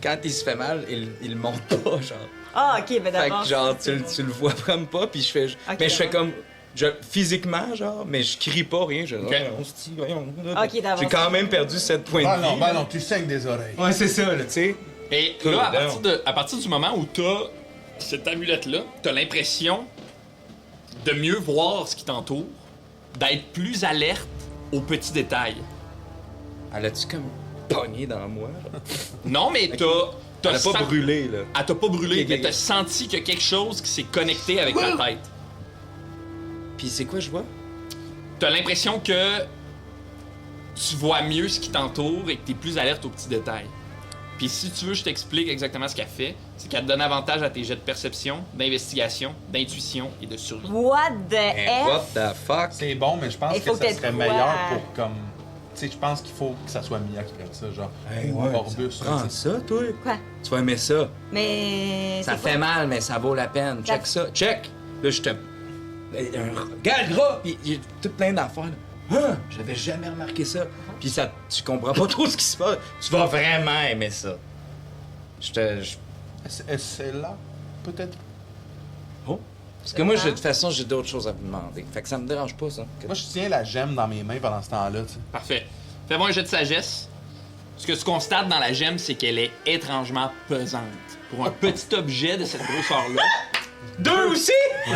quand il se fait mal, il monte pas, genre. Ah, ok, ben Fait d'abord. que genre, tu le vois vraiment pas, puis je fais... mais je fais d'accord. comme... physiquement, genre, mais je crie pas, rien. Je, Ok. on se dit, voyons. Ok, d'avance. J'ai quand même perdu 7 points de vie. Ballon, tu saignes des oreilles. Ouais, c'est ça, là, tu sais. Et Cool, là, down. à partir du moment où t'as cette amulette-là, t'as l'impression de mieux voir ce qui t'entoure, d'être plus alerte aux petits détails. Elle a-tu comme pogné dans moi? genre? Non, mais Elle a pas senti- brûlé, là. Elle t'a pas brûlé, Ok, mais ok. t'as senti qu'il y a quelque chose qui s'est connecté avec ta tête. Puis c'est quoi je vois? T'as l'impression que tu vois mieux ce qui t'entoure et que t'es plus alerte aux petits détails. Puis si tu veux, je t'explique exactement ce qu'elle fait. C'est qu'elle te donne avantage à tes jets de perception, d'investigation, d'intuition et de survie. What the Hey, F? what the fuck? C'est bon, mais je pense Il faut que ça que serait t'aies meilleur quoi? pour comme. Tu sais, je pense qu'il faut que ça soit Mia qui prenne ça, genre. Hey, ou ouais, Corbus. Prends tu sais. ça, toi. Quoi? Tu vas aimer ça. Mais... Ça c'est fait quoi? mal, mais ça vaut la peine. Check ça. Check! Là, je te... Regarde, gras! Puis il y a tout plein d'affaires. là. Hein? J'avais jamais remarqué ça. Puis ça, tu comprends pas trop ce qui se passe. Tu vas vraiment aimer ça. C'est là, peut-être. Oh? Parce que moi, de toute façon, j'ai d'autres choses à vous demander. Fait que ça me dérange pas, ça. Moi, je tiens la gemme dans mes mains pendant ce temps-là, tu sais. Parfait. Fais-moi un jet de sagesse. Ce que tu constates dans la gemme, c'est qu'elle est étrangement pesante. Pour un petit objet de cette grosseur-là. 2 aussi? Oh!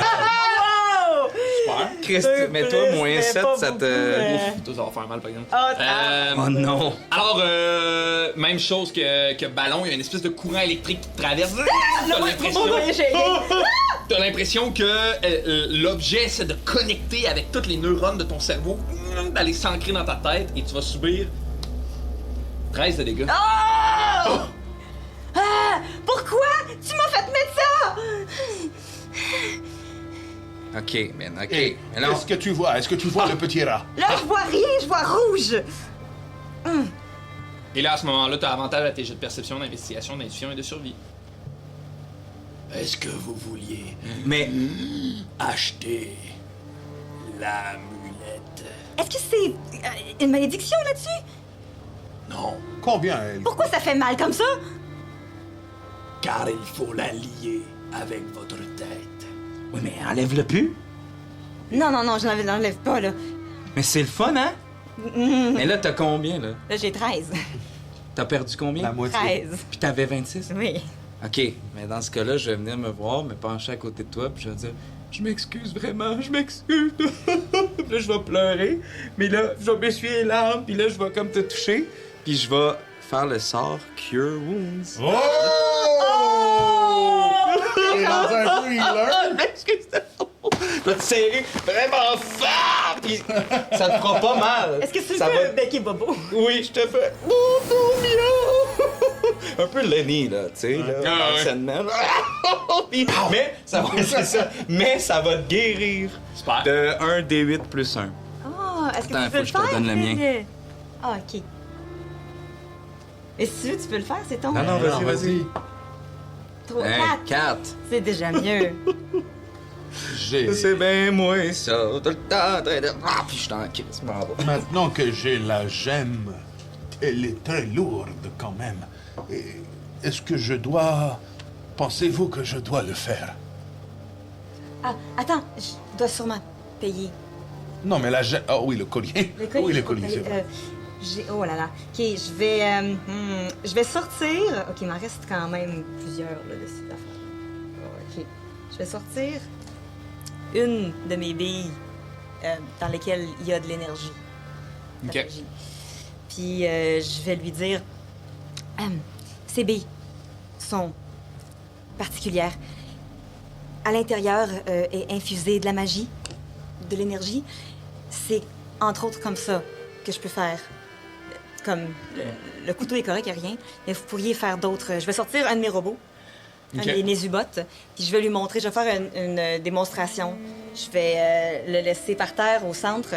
Super. Christ, mais toi, Plus, moins mais 7, pas ça beaucoup, te... Ouf, toi, ça va faire mal, par exemple. Oh, Oh non! Alors, même chose que Ballon, il y a une espèce de courant électrique qui te traverse. T'as l'impression que l'objet essaie de connecter avec toutes les neurones de ton cerveau, d'aller s'ancrer dans ta tête, et tu vas subir 13 de dégâts. Ah! Pourquoi? Tu m'as fait mettre ça! OK, man, OK. Et Mais non. qu'est-ce que tu vois? Est-ce que tu vois le petit rat? Là, je vois rien, je vois rouge. Et là, à ce moment-là, t'as avantage à tes jets de perception, d'investigation, d'intuition et de survie. Est-ce que vous vouliez Mais acheter l'amulette? Est-ce que c'est une malédiction là-dessus? Non, Combien elle? Pourquoi ça fait mal comme ça? car il faut la lier avec votre tête. oui, mais enlève-le plus. Non, non, non, je l'enlève pas, là. Mais c'est le fun, hein? Mais là, t'as combien, là? Là, j'ai 13. T'as perdu combien? La moitié. 13. Puis t'avais 26? Oui. OK, mais dans ce cas-là, je vais venir me voir, me pencher à côté de toi, puis je vais dire « Je m'excuse vraiment, je m'excuse. » Puis là, je vais pleurer, mais là, je vais m'essuyer les larmes, puis là, je vais comme te toucher, puis je vais faire le sort Cure Wounds. Oh! T'es dans un thriller? Je m'excuse. Je vais te serrer vraiment fort, puis ça te fera pas mal. Est-ce que tu Ça veux va- becquer Bobo? Oui, je te fais « Bonjour, Mia! » Un peu Lenny, là, tu sais, là, Ah, ouais. Sandman. Puis- mais, ça va, c'est ça. Mais ça va te guérir Super. de 1 D8 plus 1. Ah, est-ce que Attends, tu faut peux le que je te faire? donne le mien. Fred? Ah, OK. Et si tu veux, tu peux le faire, c'est ton. Non, non, vas-y, vas-y. 3, 4. 4. C'est déjà mieux. J'ai... C'est bien moi, ça. Tout le temps en train de... Ah, puis je t'en crise, m'en va. Maintenant que j'ai la gemme, elle est très lourde quand même. Et est-ce que je dois... Pensez-vous que je dois le faire? Ah, attends, je dois sûrement payer. Non, mais la gemme... Ah oui, le collier. Le collier, Oui, le je dois collier, c'est payer. vrai. Oh là là. OK, je vais sortir. OK, il m'en reste quand même plusieurs là, de cette affaire. Oh, OK. Je vais sortir une de mes billes dans lesquelles il y a de l'énergie. De OK. l'énergie. Puis je vais lui dire ces billes sont particulières. À l'intérieur est infusée de la magie, de l'énergie. C'est entre autres comme ça que je peux faire. Comme le couteau est correct, il n'y a rien, mais vous pourriez faire d'autres. Je vais sortir un de mes robots, un OK. des Nésubots, puis je vais lui montrer, je vais faire une démonstration. Je vais le laisser par terre au centre,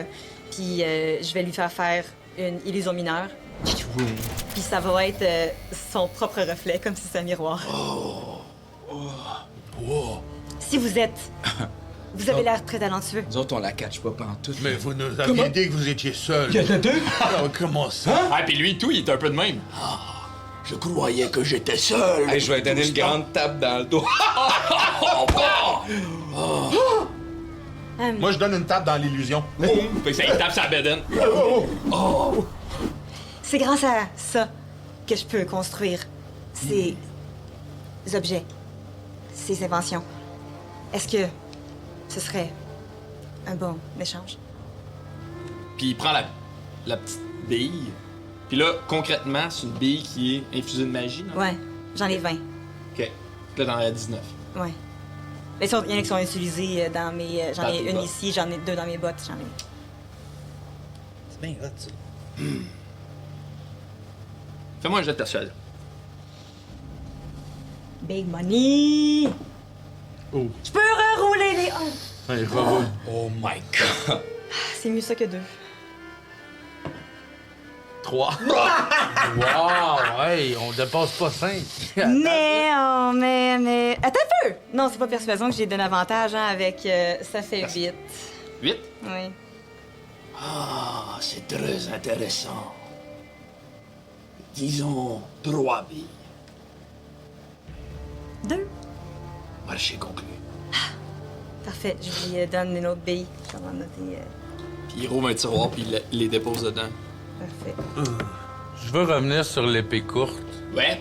puis je vais lui faire une illusion mineure. Puis ça va être son propre reflet, comme si c'était un miroir. Si vous êtes... Vous avez l'air très talentueux. Nous autres, on la catch pas pantoute. Mais vous nous aviez dit que vous étiez seul. deux? Alors, comment ça? Ah, puis lui, tout, il est un peu de même. Je croyais que j'étais seul. Hey, je vais donner une grande tape dans le dos. Moi, je donne une tape dans l'illusion. Fait que ça, il tape sa bedaine. C'est grâce à ça que je peux construire ces objets, ces inventions. Est-ce que ce serait un bon échange? Puis il prend la petite bille. Puis là, concrètement, c'est une bille qui est infusée de magie, non? Ouais, j'en ai 20. OK. Là, t'en as 19. Ouais. Il y en a qui sont utilisés dans mes... J'en Dans ai tes une bottes. ici, j'en ai 2 dans mes bottes, j'en ai... C'est bien hot, ça. Fais-moi un jet de persuasion. Big money! Oh. Je peux rerouler les 1. Allez, reroule. Oh my god. C'est mieux ça que 2. 3. Wow! Hey, on dépasse pas 5. Mais... Attends un peu! Non, c'est pas persuasion que j'ai donné avantage, hein, avec... ça fait 8. 8. Oui. Ah, c'est très intéressant. Disons 3 billes. 2. Marché conclu. Parfait, je lui donne une autre bille. Je vais en noter... Puis il rouvre un tiroir, puis il les dépose dedans. Parfait. Je veux revenir sur l'épée courte. Ouais.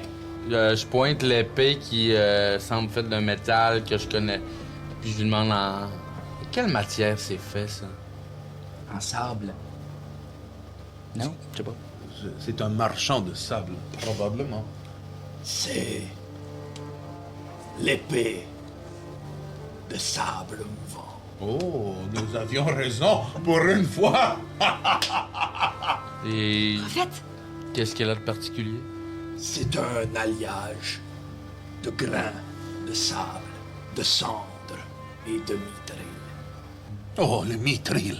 Je pointe l'épée qui semble faite d'un métal que je connais. Puis je lui demande en quelle matière c'est fait, ça? En sable. Non? Je sais pas. C'est un marchand de sable, probablement. C'est l'épée de sable mouvant. Oh, nous avions raison pour une fois. Et En fait, qu'est-ce qu'elle a de particulier? C'est un alliage de grains, de sable, de cendres et de mitril. Oh, le mithril.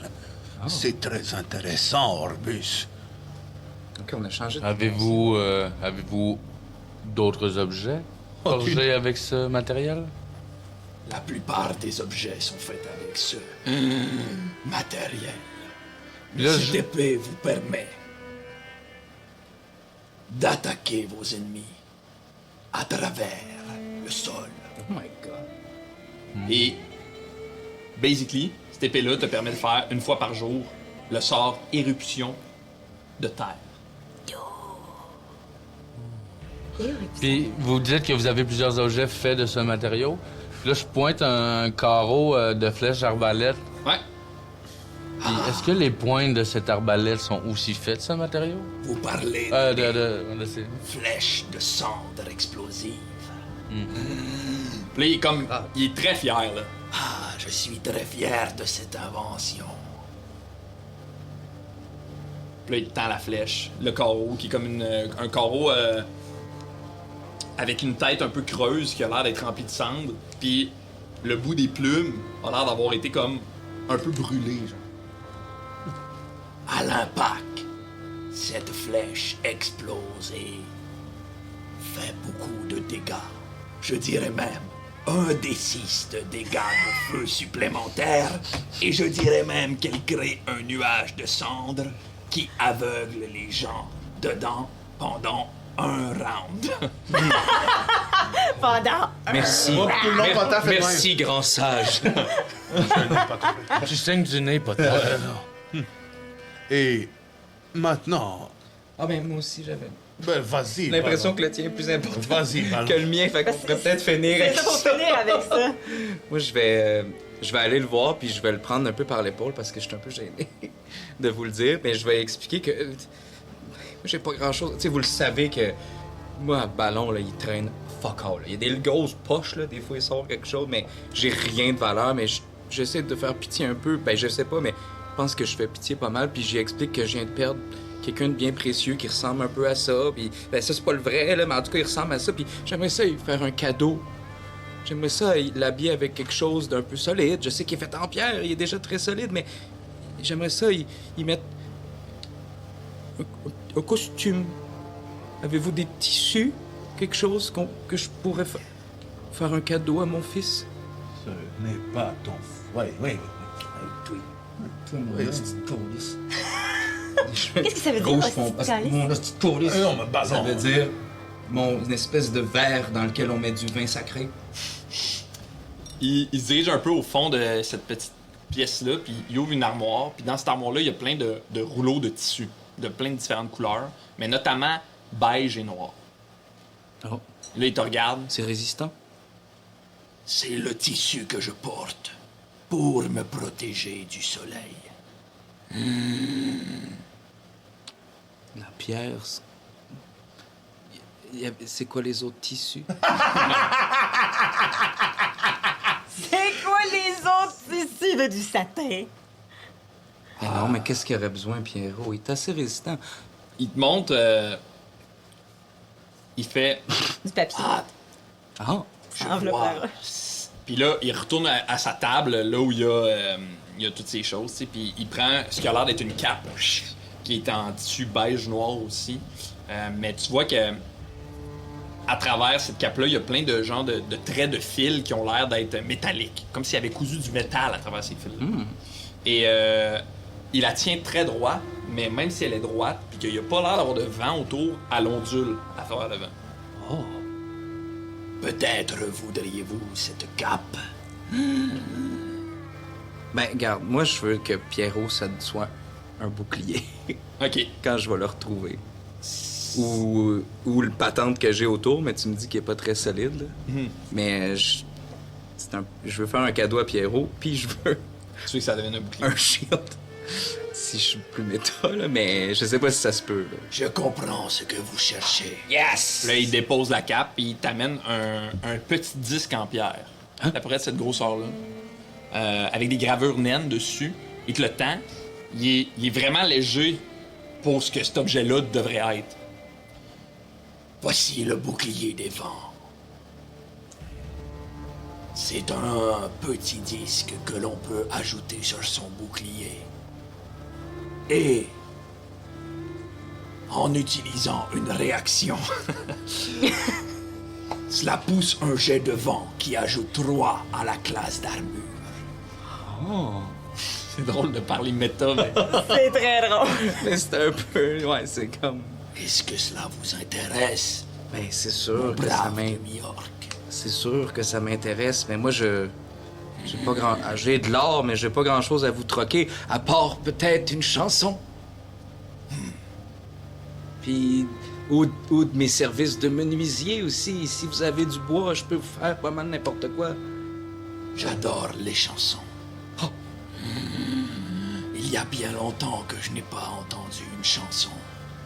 C'est très intéressant, Orbus. Ok, on a changé de... Avez-vous d'autres objets forgés avec ce matériel? La plupart des objets sont faits avec ce matériel. Là, Cette épée vous permet d'attaquer vos ennemis à travers le sol. Oh my god. Et, basically, cette épée-là te permet de faire une fois par jour le sort éruption de terre. Puis vous dites que vous avez plusieurs objets faits de ce matériau. Là, je pointe un carreau de flèches arbalète. Ouais. Puis est-ce que les pointes de cette arbalète sont aussi faites de ce matériau? Vous parlez de flèches de cendres explosives. Puis là, il est très fier, là. Ah, je suis très fier de cette invention. Puis là, il tend la flèche. Le carreau, qui est comme un carreau avec une tête un peu creuse qui a l'air d'être remplie de cendres. Puis le bout des plumes a l'air d'avoir été comme un peu brûlé, genre. À l'impact, cette flèche explose et fait beaucoup de dégâts. Je dirais même 1d6 de dégâts de feu supplémentaires. Et je dirais même qu'elle crée un nuage de cendres qui aveugle les gens dedans pendant un round. Pendant Merci. Tout le long, Potin fait de Merci, grand sage. Tu saignes du nez, pas toi. Et maintenant, Ah ben moi aussi j'avais ben vas-y. l'impression Ballon. que le tien est plus important Vas-y, Ballon. que le mien, fait qu'on pourrait peut-être finir C'est avec ça pour finir avec ça. Moi je vais aller le voir puis je vais le prendre un peu par l'épaule parce que je suis un peu gêné de vous le dire, mais je vais expliquer que moi j'ai pas grand-chose. Tu sais, vous le savez que moi à Ballon là, il traîne fuck all. Là. Il y a des grosses poches là, des fois il sort quelque chose, mais j'ai rien de valeur, mais j'essaie de faire pitié un peu. Ben je sais pas, mais je pense que je fais pitié pas mal, puis j'y explique que je viens de perdre quelqu'un de bien précieux qui ressemble un peu à ça, puis ben ça c'est pas le vrai, là, mais en tout cas il ressemble à ça, puis j'aimerais ça lui faire un cadeau. J'aimerais ça l'habiller avec quelque chose d'un peu solide. Je sais qu'il est fait en pierre, il est déjà très solide, mais j'aimerais ça y mettre un costume. Avez-vous des tissus, quelque chose que je pourrais faire un cadeau à mon fils? Ce n'est pas ton... Oui. Qu'est-ce que ça veut dire, Rouge hostie fond, de parce que calice? mon hostie de calice, Non, mais Ballon. ça veut dire une espèce de verre dans lequel on met du vin sacré. Il se dirige un peu au fond de cette petite pièce-là, puis il ouvre une armoire. Puis dans cette armoire-là, il y a plein de rouleaux de tissu, de plein de différentes couleurs, mais notamment beige et noir. Oh, Là, il te regarde. c'est résistant. C'est le tissu que je porte pour me protéger du soleil. La pierre. C'est quoi les autres tissus? C'est quoi les autres ici de du satin? Ah non, mais qu'est-ce qu'il aurait besoin, Pierrot? Il est assez résistant. Il te montre. Il fait. Du papier. Ah, Enveloppeur. Puis là, il retourne à sa table, là où il y a toutes ces choses, tu sais, puis il prend ce qui a l'air d'être une cape, qui est en tissu beige noir aussi. Mais tu vois que à travers cette cape-là, il y a plein de genres de traits de fils qui ont l'air d'être métalliques, comme s'il avait cousu du métal à travers ces fils-là. Et il la tient très droit, mais même si elle est droite, puis qu'il n'y a pas l'air d'avoir de vent autour, elle ondule à travers le vent. Peut-être voudriez-vous cette cape? ben, regarde, moi, je veux que Pierrot, ça soit un bouclier OK. quand je vais le retrouver. Ou le patente que j'ai autour, mais tu me dis qu'il est pas très solide, là. Mais je veux faire un cadeau à Pierrot, puis je veux Tu veux que ça devienne un bouclier. un shield. Si je suis plus méta, là, mais je sais pas si ça se peut, là. Je comprends ce que vous cherchez. Yes! Là, il dépose la cape et il t'amène un petit disque en pierre. Hein? À peu près de cette grosseur-là. Avec des gravures naines dessus. Et que le temps, il est vraiment léger pour ce que cet objet-là devrait être. Voici le bouclier des vents. C'est un petit disque que l'on peut ajouter sur son bouclier. Et en utilisant une réaction, cela pousse un jet de vent qui ajoute 3 à la classe d'armure. C'est drôle de parler méta, mais... C'est très drôle. Mais c'est un peu. Ouais, c'est comme. Est-ce que cela vous intéresse, Ben, c'est mon sûr que ça brave m'intéresse. demi-orc? C'est sûr que ça m'intéresse, mais moi, j'ai pas grand. J'ai de l'or, mais j'ai pas grand chose à vous troquer, à part peut-être une chanson. Puis. Ou de mes services de menuisier aussi. Si vous avez du bois, je peux vous faire pas mal n'importe quoi. J'adore les chansons. Il y a bien longtemps que je n'ai pas entendu une chanson.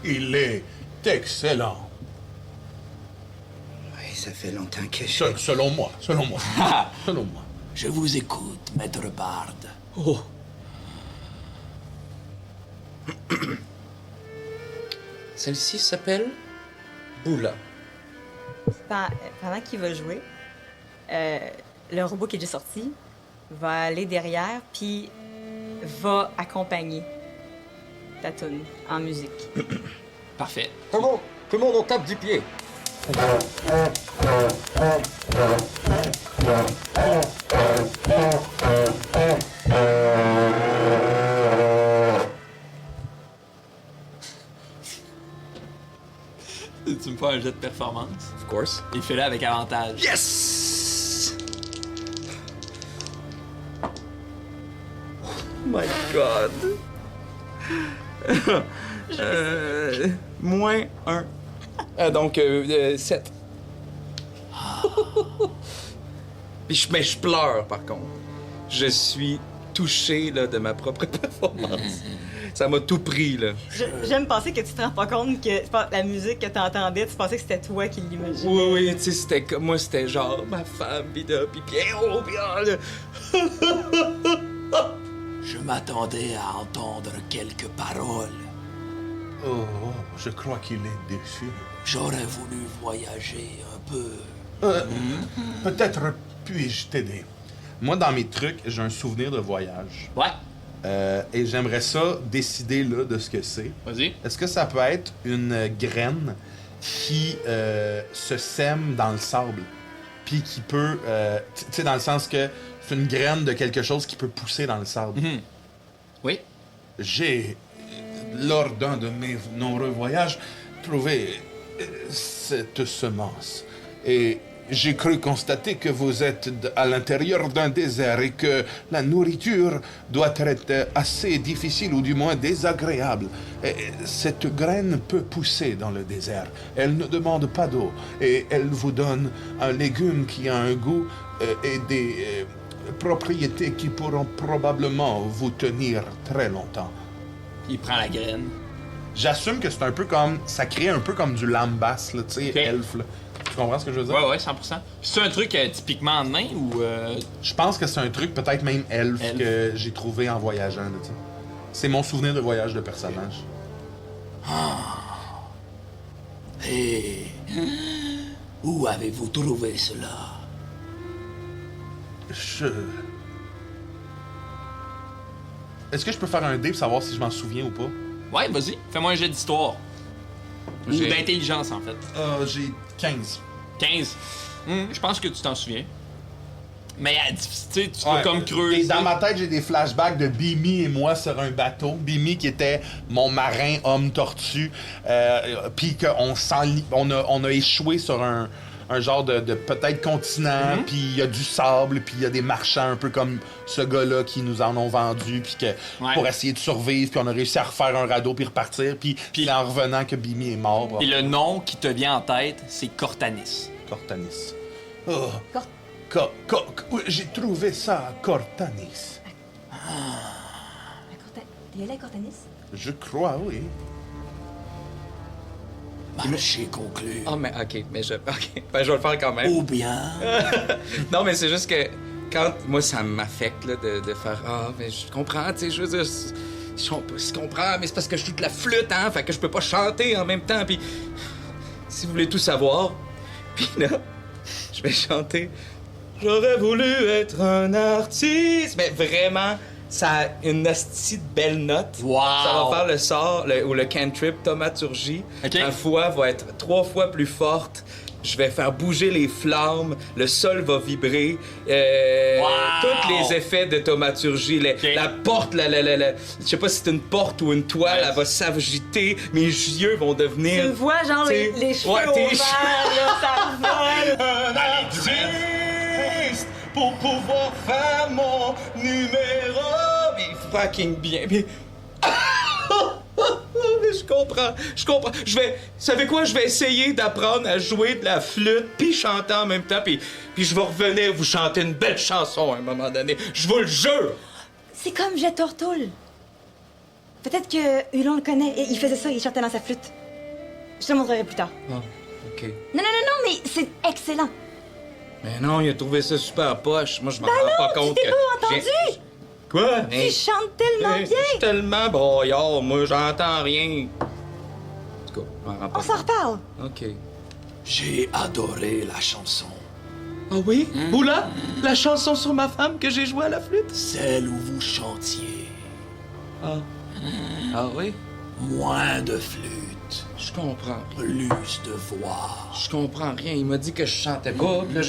Il est excellent. Oui, ça fait longtemps que Selon moi. Selon moi. Je vous écoute, maître Bard. Oh! Celle-ci s'appelle Boula. Pendant qu'il va jouer, le robot qui est déjà sorti va aller derrière, puis va accompagner ta toune en musique. Parfait. Tout le monde on tape du pied. Tu me fais un jet de performance. Of course. Et fais-le avec avantage. Yes! Oh my God. Moins 1. Donc, 7. Mais je pleure, par contre. Je suis touché là, de ma propre performance. Ça m'a tout pris, là. J'aime penser que tu te rends pas compte que la musique que t'entendais, tu pensais que c'était toi qui l'imaginais. Oui, tu sais, c'était comme... Moi, c'était genre ma femme, pis là, pis Pierrot, pis là... Je m'attendais à entendre quelques paroles. Oh, je crois qu'il est déçu. J'aurais voulu voyager un peu. Peut-être puis-je t'aider. Moi, dans mes trucs, j'ai un souvenir de voyage. Ouais, Et j'aimerais ça décider là de ce que c'est. vas-y. Est-ce que ça peut être une graine qui se sème dans le sable? Puis qui peut... tu sais, dans le sens que c'est une graine de quelque chose qui peut pousser dans le sable. Oui. J'ai, lors d'un de mes nombreux voyages, trouvé cette semence. Et j'ai cru constater que vous êtes à l'intérieur d'un désert et que la nourriture doit être assez difficile ou du moins désagréable. Et cette graine peut pousser dans le désert. Elle ne demande pas d'eau et elle vous donne un légume qui a un goût et des propriétés qui pourront probablement vous tenir très longtemps. Il prend la graine. J'assume que c'est un peu comme... Ça crée un peu comme du lambas, là, tu sais, Ok. elfe, là. Tu comprends ce que je veux dire? Ouais, 100%. C'est un truc typiquement nain ou... Je pense que c'est un truc peut-être même elfe Elfe. que j'ai trouvé en voyageant, là, tu sais. C'est mon souvenir de voyage de personnage. Et où avez-vous trouvé cela? Est-ce que je peux faire un dé pour savoir si je m'en souviens ou pas? Ouais, vas-y. Fais-moi un jet d'histoire. Ou J'ai- d'intelligence, en fait. J'ai 15. 15. Je pense que tu t'en souviens. Mais, tu sais, tu vas comme Et creuser. dans ma tête, j'ai des flashbacks de Bimi et moi sur un bateau. Bimi qui était mon marin homme tortue. Puis qu'on on a échoué sur un genre de peut-être continent. Puis il y a du sable. Puis il y a des marchands un peu comme ce gars-là qui nous en ont vendu. Puis que Ouais. pour essayer de survivre. Puis on a réussi à refaire un radeau puis repartir. Puis en revenant que Bimi est mort. Et le nom qui te vient en tête, c'est Cortanis. Cortanis. Oh. Cort- J'ai trouvé ça à Cortanis. T'es allé à Cortanis? Je crois, oui. Marché conclu. Ah, mais OK, mais je... OK, ben, je vais le faire quand même. Ou bien... Non, mais c'est juste que quand moi, ça m'affecte là, de faire ah, mais je comprends, tu sais, je veux dire, je comprends, mais c'est parce que je joue de la flûte, hein, fait que je peux pas chanter en même temps. Puis si vous voulez tout savoir, puis là, je vais chanter J'aurais voulu être un artiste. Mais vraiment, ça a une hostie de belle note. Wow. Ça va faire le sort, ou le cantrip thaumaturgie. Ok. Ma voix va être 3 fois plus forte. Je vais faire bouger les flammes, le sol va vibrer, tous les effets de thaumaturgie, la porte, je sais pas si c'est une porte ou une toile, elle va s'agiter, mes yeux vont devenir... Tu me vois, genre, T'sais, les cheveux ouais, au tes vert, là, ça vole. Un artiste pour pouvoir faire mon numéro. Mais fucking bien. Mais... Mais je comprends. Savez quoi? Je vais essayer d'apprendre à jouer de la flûte puis chanter en même temps puis je vais revenir vous chanter une belle chanson à un moment donné. Je vous le jure! C'est comme Jet Tortoul. Peut-être que Hulon le connaît. Il faisait ça, il chantait dans sa flûte. Je te le montrerai plus tard. Ah, OK. Non, mais c'est excellent. Mais non, il a trouvé ça super poche. Moi, je m'en Ben rends pas non, compte tu t'es que... pas entendu? Quoi? Tu chantes tellement Je bien. suis tellement broyard, moi, j'entends rien. En tout cas, je m'en rends pas On s'en reparle. OK. J'ai adoré la chanson. Ah oui? Oula! La chanson sur ma femme que j'ai jouée à la flûte? Celle où vous chantiez. Ah. Ah oui? Moins de flûte, Je comprends. plus de voix. Je comprends rien. Il m'a dit que je chantais pas, puis là,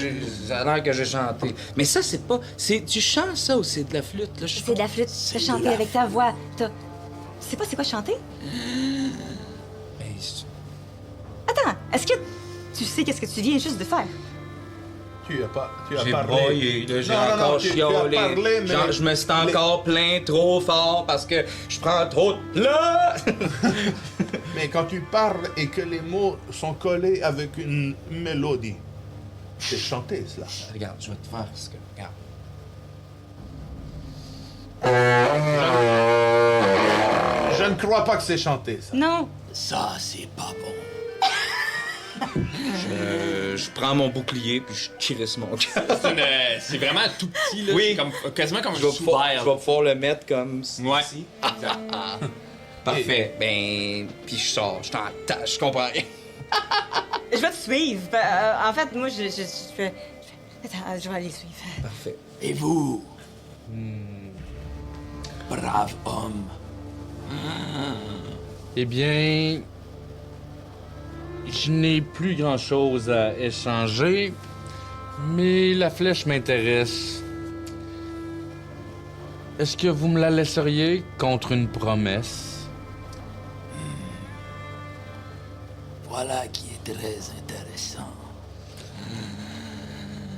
ça a l'air que j'ai chanté. Mais ça, c'est pas... Tu chantes ça ou c'est de la flûte? Là, C'est de la flûte. T'as chanté avec ta voix. Tu sais pas c'est quoi chanter? Mais... Attends, est-ce que tu sais qu'est-ce que tu viens juste de faire? Tu as J'ai parlé. broyé, là, j'ai Non, non, encore non, tu as chiolé. parlé, mais- Genre, je me suis encore plaint trop fort parce que je prends trop de plat. Mais quand tu parles et que les mots sont collés avec une mélodie, c'est chanté, cela. Regarde, je vais te faire ce que... Regarde. Je ne crois pas que c'est chanté, ça. Non. Ça, c'est pas bon. Je prends mon bouclier puis je crisse mon cœur. C'est vraiment tout petit, là. Oui. C'est quasiment comme Je vais un sous-verre. pouvoir le mettre comme ici. Ouais. Parfait. Ben, puis je sors. Je t'en tâche, je comprends rien. Je vais te suivre. En fait, moi, je fais... Attends, je vais aller suivre. Parfait. Et vous? Brave homme. Eh bien, je n'ai plus grand-chose à échanger, mais la flèche m'intéresse. Est-ce que vous me la laisseriez contre une promesse? Voilà qui est très intéressant.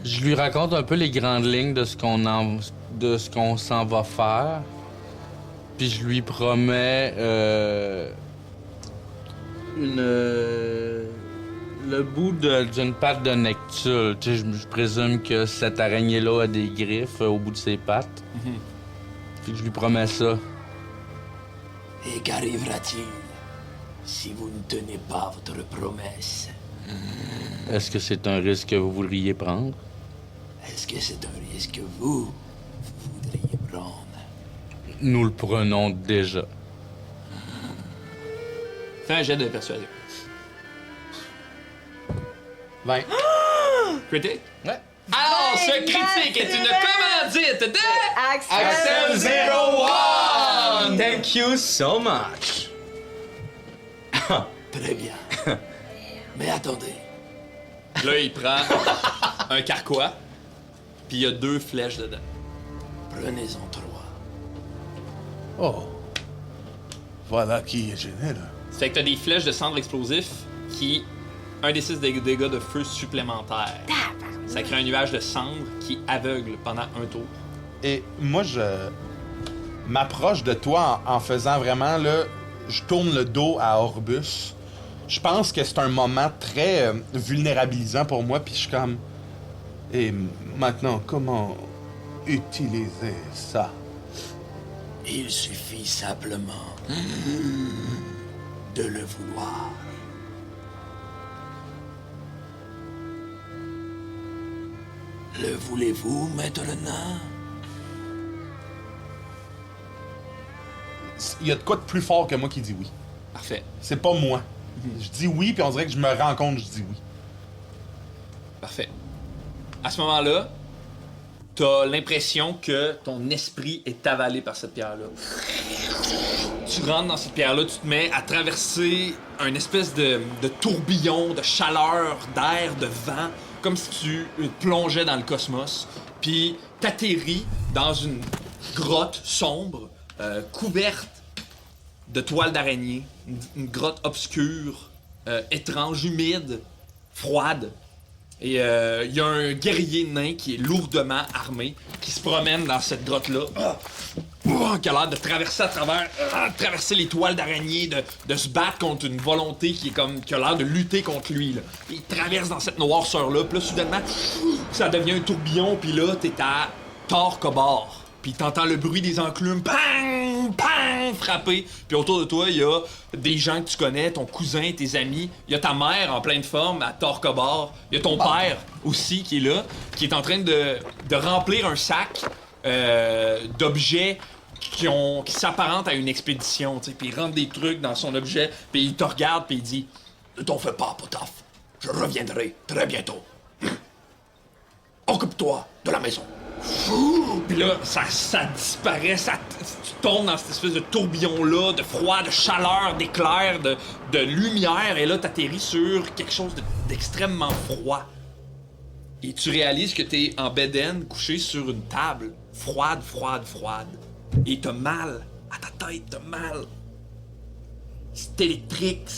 Je lui raconte un peu les grandes lignes de ce qu'on s'en va faire. Puis je lui promets le bout d'une patte de Nectul. Tu sais, je présume que cette araignée-là a des griffes au bout de ses pattes. Puis je lui promets ça. Et qu'arrivera-t-il si vous ne tenez pas votre promesse? Est-ce que c'est un risque que vous voudriez prendre? Est-ce que c'est un risque que vous voudriez prendre? Nous le prenons déjà. Fais un jet de persuasion. 20. Critique? Ouais. Alors, ce critique est une commandite de... Axel 01! Thank you so much. Très bien. Mais attendez. Là, il prend un carquois, puis il y a 2 flèches dedans. Prenez-en 3. Oh. Voilà qui est généreux. C'est que t'as des flèches de cendres explosifs qui... 1d6 de dégâts de feu supplémentaires. Ça crée un nuage de cendres qui aveugle pendant un tour. Et moi, je m'approche de toi en faisant vraiment, là, je tourne le dos à Orbus. Je pense que c'est un moment très vulnérabilisant pour moi, puis je suis comme... Et maintenant, comment utiliser ça? Il suffit simplement de le vouloir. Le voulez-vous maintenant? Il y a de quoi de plus fort que moi qui dit oui. Parfait. C'est pas moi. Je dis oui, puis on dirait que je me rends compte que je dis oui. Parfait. À ce moment-là, t'as l'impression que ton esprit est avalé par cette pierre-là. Tu rentres dans cette pierre-là, tu te mets à traverser un espèce de tourbillon de chaleur, d'air, de vent, comme si tu plongeais dans le cosmos. Puis t'atterris dans une grotte sombre, couverte de toiles d'araignée, une grotte obscure, étrange, humide, froide. Et il y a un guerrier nain qui est lourdement armé, qui se promène dans cette grotte-là, qui a l'air de traverser à travers, traverser les toiles d'araignée, de se battre contre une volonté qui a l'air de lutter contre lui. Là. Il traverse dans cette noirceur-là, puis là, soudainement, ça devient un tourbillon, puis là, t'es à Tor-Kobor. Puis t'entends le bruit des enclumes, bang, bang, frapper. Puis autour de toi, il y a des gens que tu connais, ton cousin, tes amis. Il y a ta mère en pleine forme à Tor-Kobor. Il y a ton père aussi qui est là, qui est en train de remplir un sac d'objets qui s'apparentent à une expédition. Puis il rentre des trucs dans son objet, puis il te regarde, puis il dit « Ne t'en fais pas, Potaf. Je reviendrai très bientôt. Occupe-toi de la maison. » Puis là, ça disparaît, tu tombes dans cette espèce de tourbillon-là, de froid, de chaleur, d'éclair, de lumière, et là, t'atterris sur quelque chose d'extrêmement froid. Et tu réalises que t'es en bedaine, couché sur une table, froide. Et t'as mal, à ta tête, t'as mal. C'est électrique,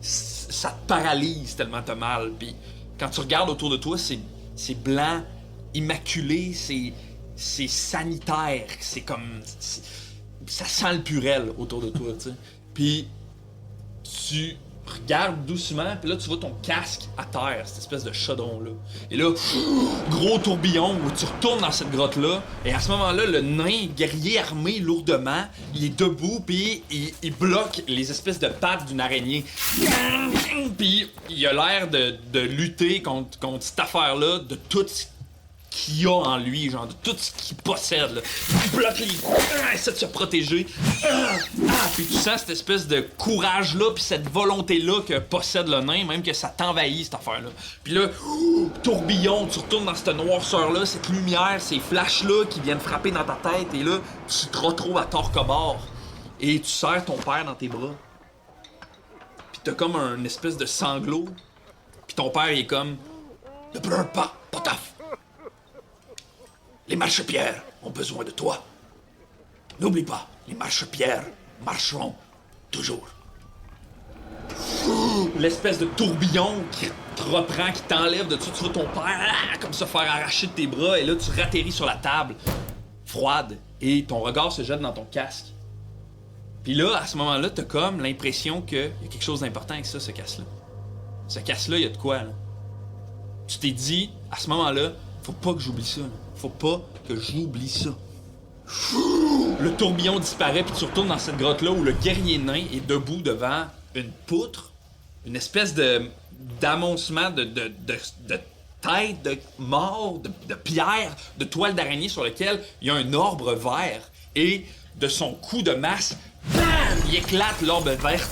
ça te paralyse tellement t'as mal. Puis quand tu regardes autour de toi, c'est blanc, immaculé, c'est sanitaire, c'est comme... ça sent le purel autour de toi, tu sais. Puis tu regardes doucement, puis là tu vois ton casque à terre, cette espèce de chaudron-là. Et là, gros tourbillon où tu retournes dans cette grotte-là, et à ce moment-là, le nain guerrier armé lourdement, il est debout, puis il bloque les espèces de pattes d'une araignée. Puis il a l'air de lutter contre cette affaire-là, de tout ce qu'il y a en lui, genre de tout ce qu'il possède. Là. Il bloque il essaie de se protéger. Puis tu sens cette espèce de courage-là, puis cette volonté-là que possède le nain, même que ça t'envahit, cette affaire-là. Puis là, tourbillon, tu retournes dans cette noirceur-là, cette lumière, ces flashs-là qui viennent frapper dans ta tête, et là, tu te retrouves à Tor-Kobor, et tu serres ton père dans tes bras. Puis t'as comme un espèce de sanglot, puis ton père, il est comme... Ne pleure pas, Potaf. Les marchepières ont besoin de toi. N'oublie pas, les marchepières marcheront toujours. L'espèce de tourbillon qui te reprend, qui t'enlève de tout, tu vois ton père comme se faire arracher de tes bras, et là tu ratterris sur la table, froide, et ton regard se jette dans ton casque. Puis là, à ce moment-là, t'as comme l'impression qu'il y a quelque chose d'important avec ça, ce casque-là. Ce casque-là, il y a de quoi, là. Tu t'es dit, à ce moment-là, faut pas que j'oublie ça, là. Faut pas que j'oublie ça. Le tourbillon disparaît, puis tu retournes dans cette grotte-là où le guerrier nain est debout devant une poutre, une espèce d'amoncement de têtes, de morts, de pierres, de toiles d'araignée sur lesquelles il y a un orbe vert. Et de son coup de masse, bam, il éclate l'orbe verte.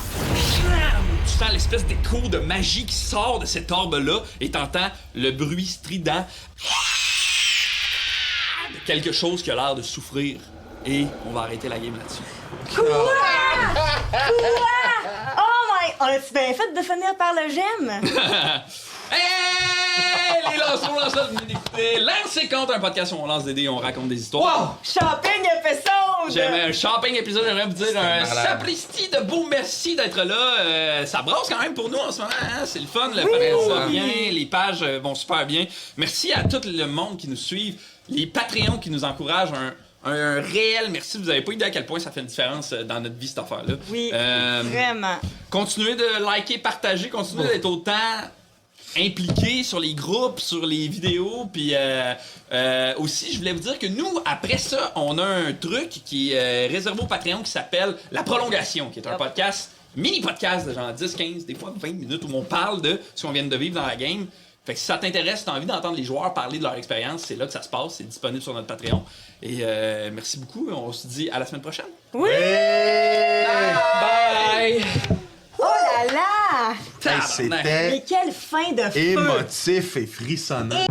Bam, tu sens l'espèce d'écho de magie qui sort de cet orbe-là, et t'entends le bruit strident de quelque chose qui a l'air de souffrir. Et on va arrêter la game là-dessus. Quoi? Oh my... On a-tu bien fait de finir par le gemme? Hey! Les lanceurs, venez d'écouter Lancer Compte, un podcast où on lance des dés et on raconte des histoires. Wow! Shopping épisode! J'aimais un shopping épisode, j'aimerais vous dire un sapristi de beau merci d'être là. Ça brasse quand même pour nous en ce moment, hein? C'est le fun, le Patreon va bien, les pages vont super bien. Merci à tout le monde qui nous suit, les Patreons qui nous encouragent, un réel merci. Vous avez pas idée à quel point ça fait une différence dans notre vie, cette affaire-là. Oui, vraiment. Continuez de liker, partager, continuez d'être autant impliqués sur les groupes, sur les vidéos, puis aussi, je voulais vous dire que nous, après ça, on a un truc qui est réservé au Patreon qui s'appelle La Prolongation, qui est un podcast, mini-podcast de genre 10-15, des fois 20 minutes, où on parle de ce qu'on vient de vivre dans la game. Fait que si ça t'intéresse, si t'as envie d'entendre les joueurs parler de leur expérience, c'est là que ça se passe, c'est disponible sur notre Patreon. Et merci beaucoup, on se dit à la semaine prochaine. Oui! Bye! Oh là là! C'était Mais quelle fin de feu! émotif et frissonnant.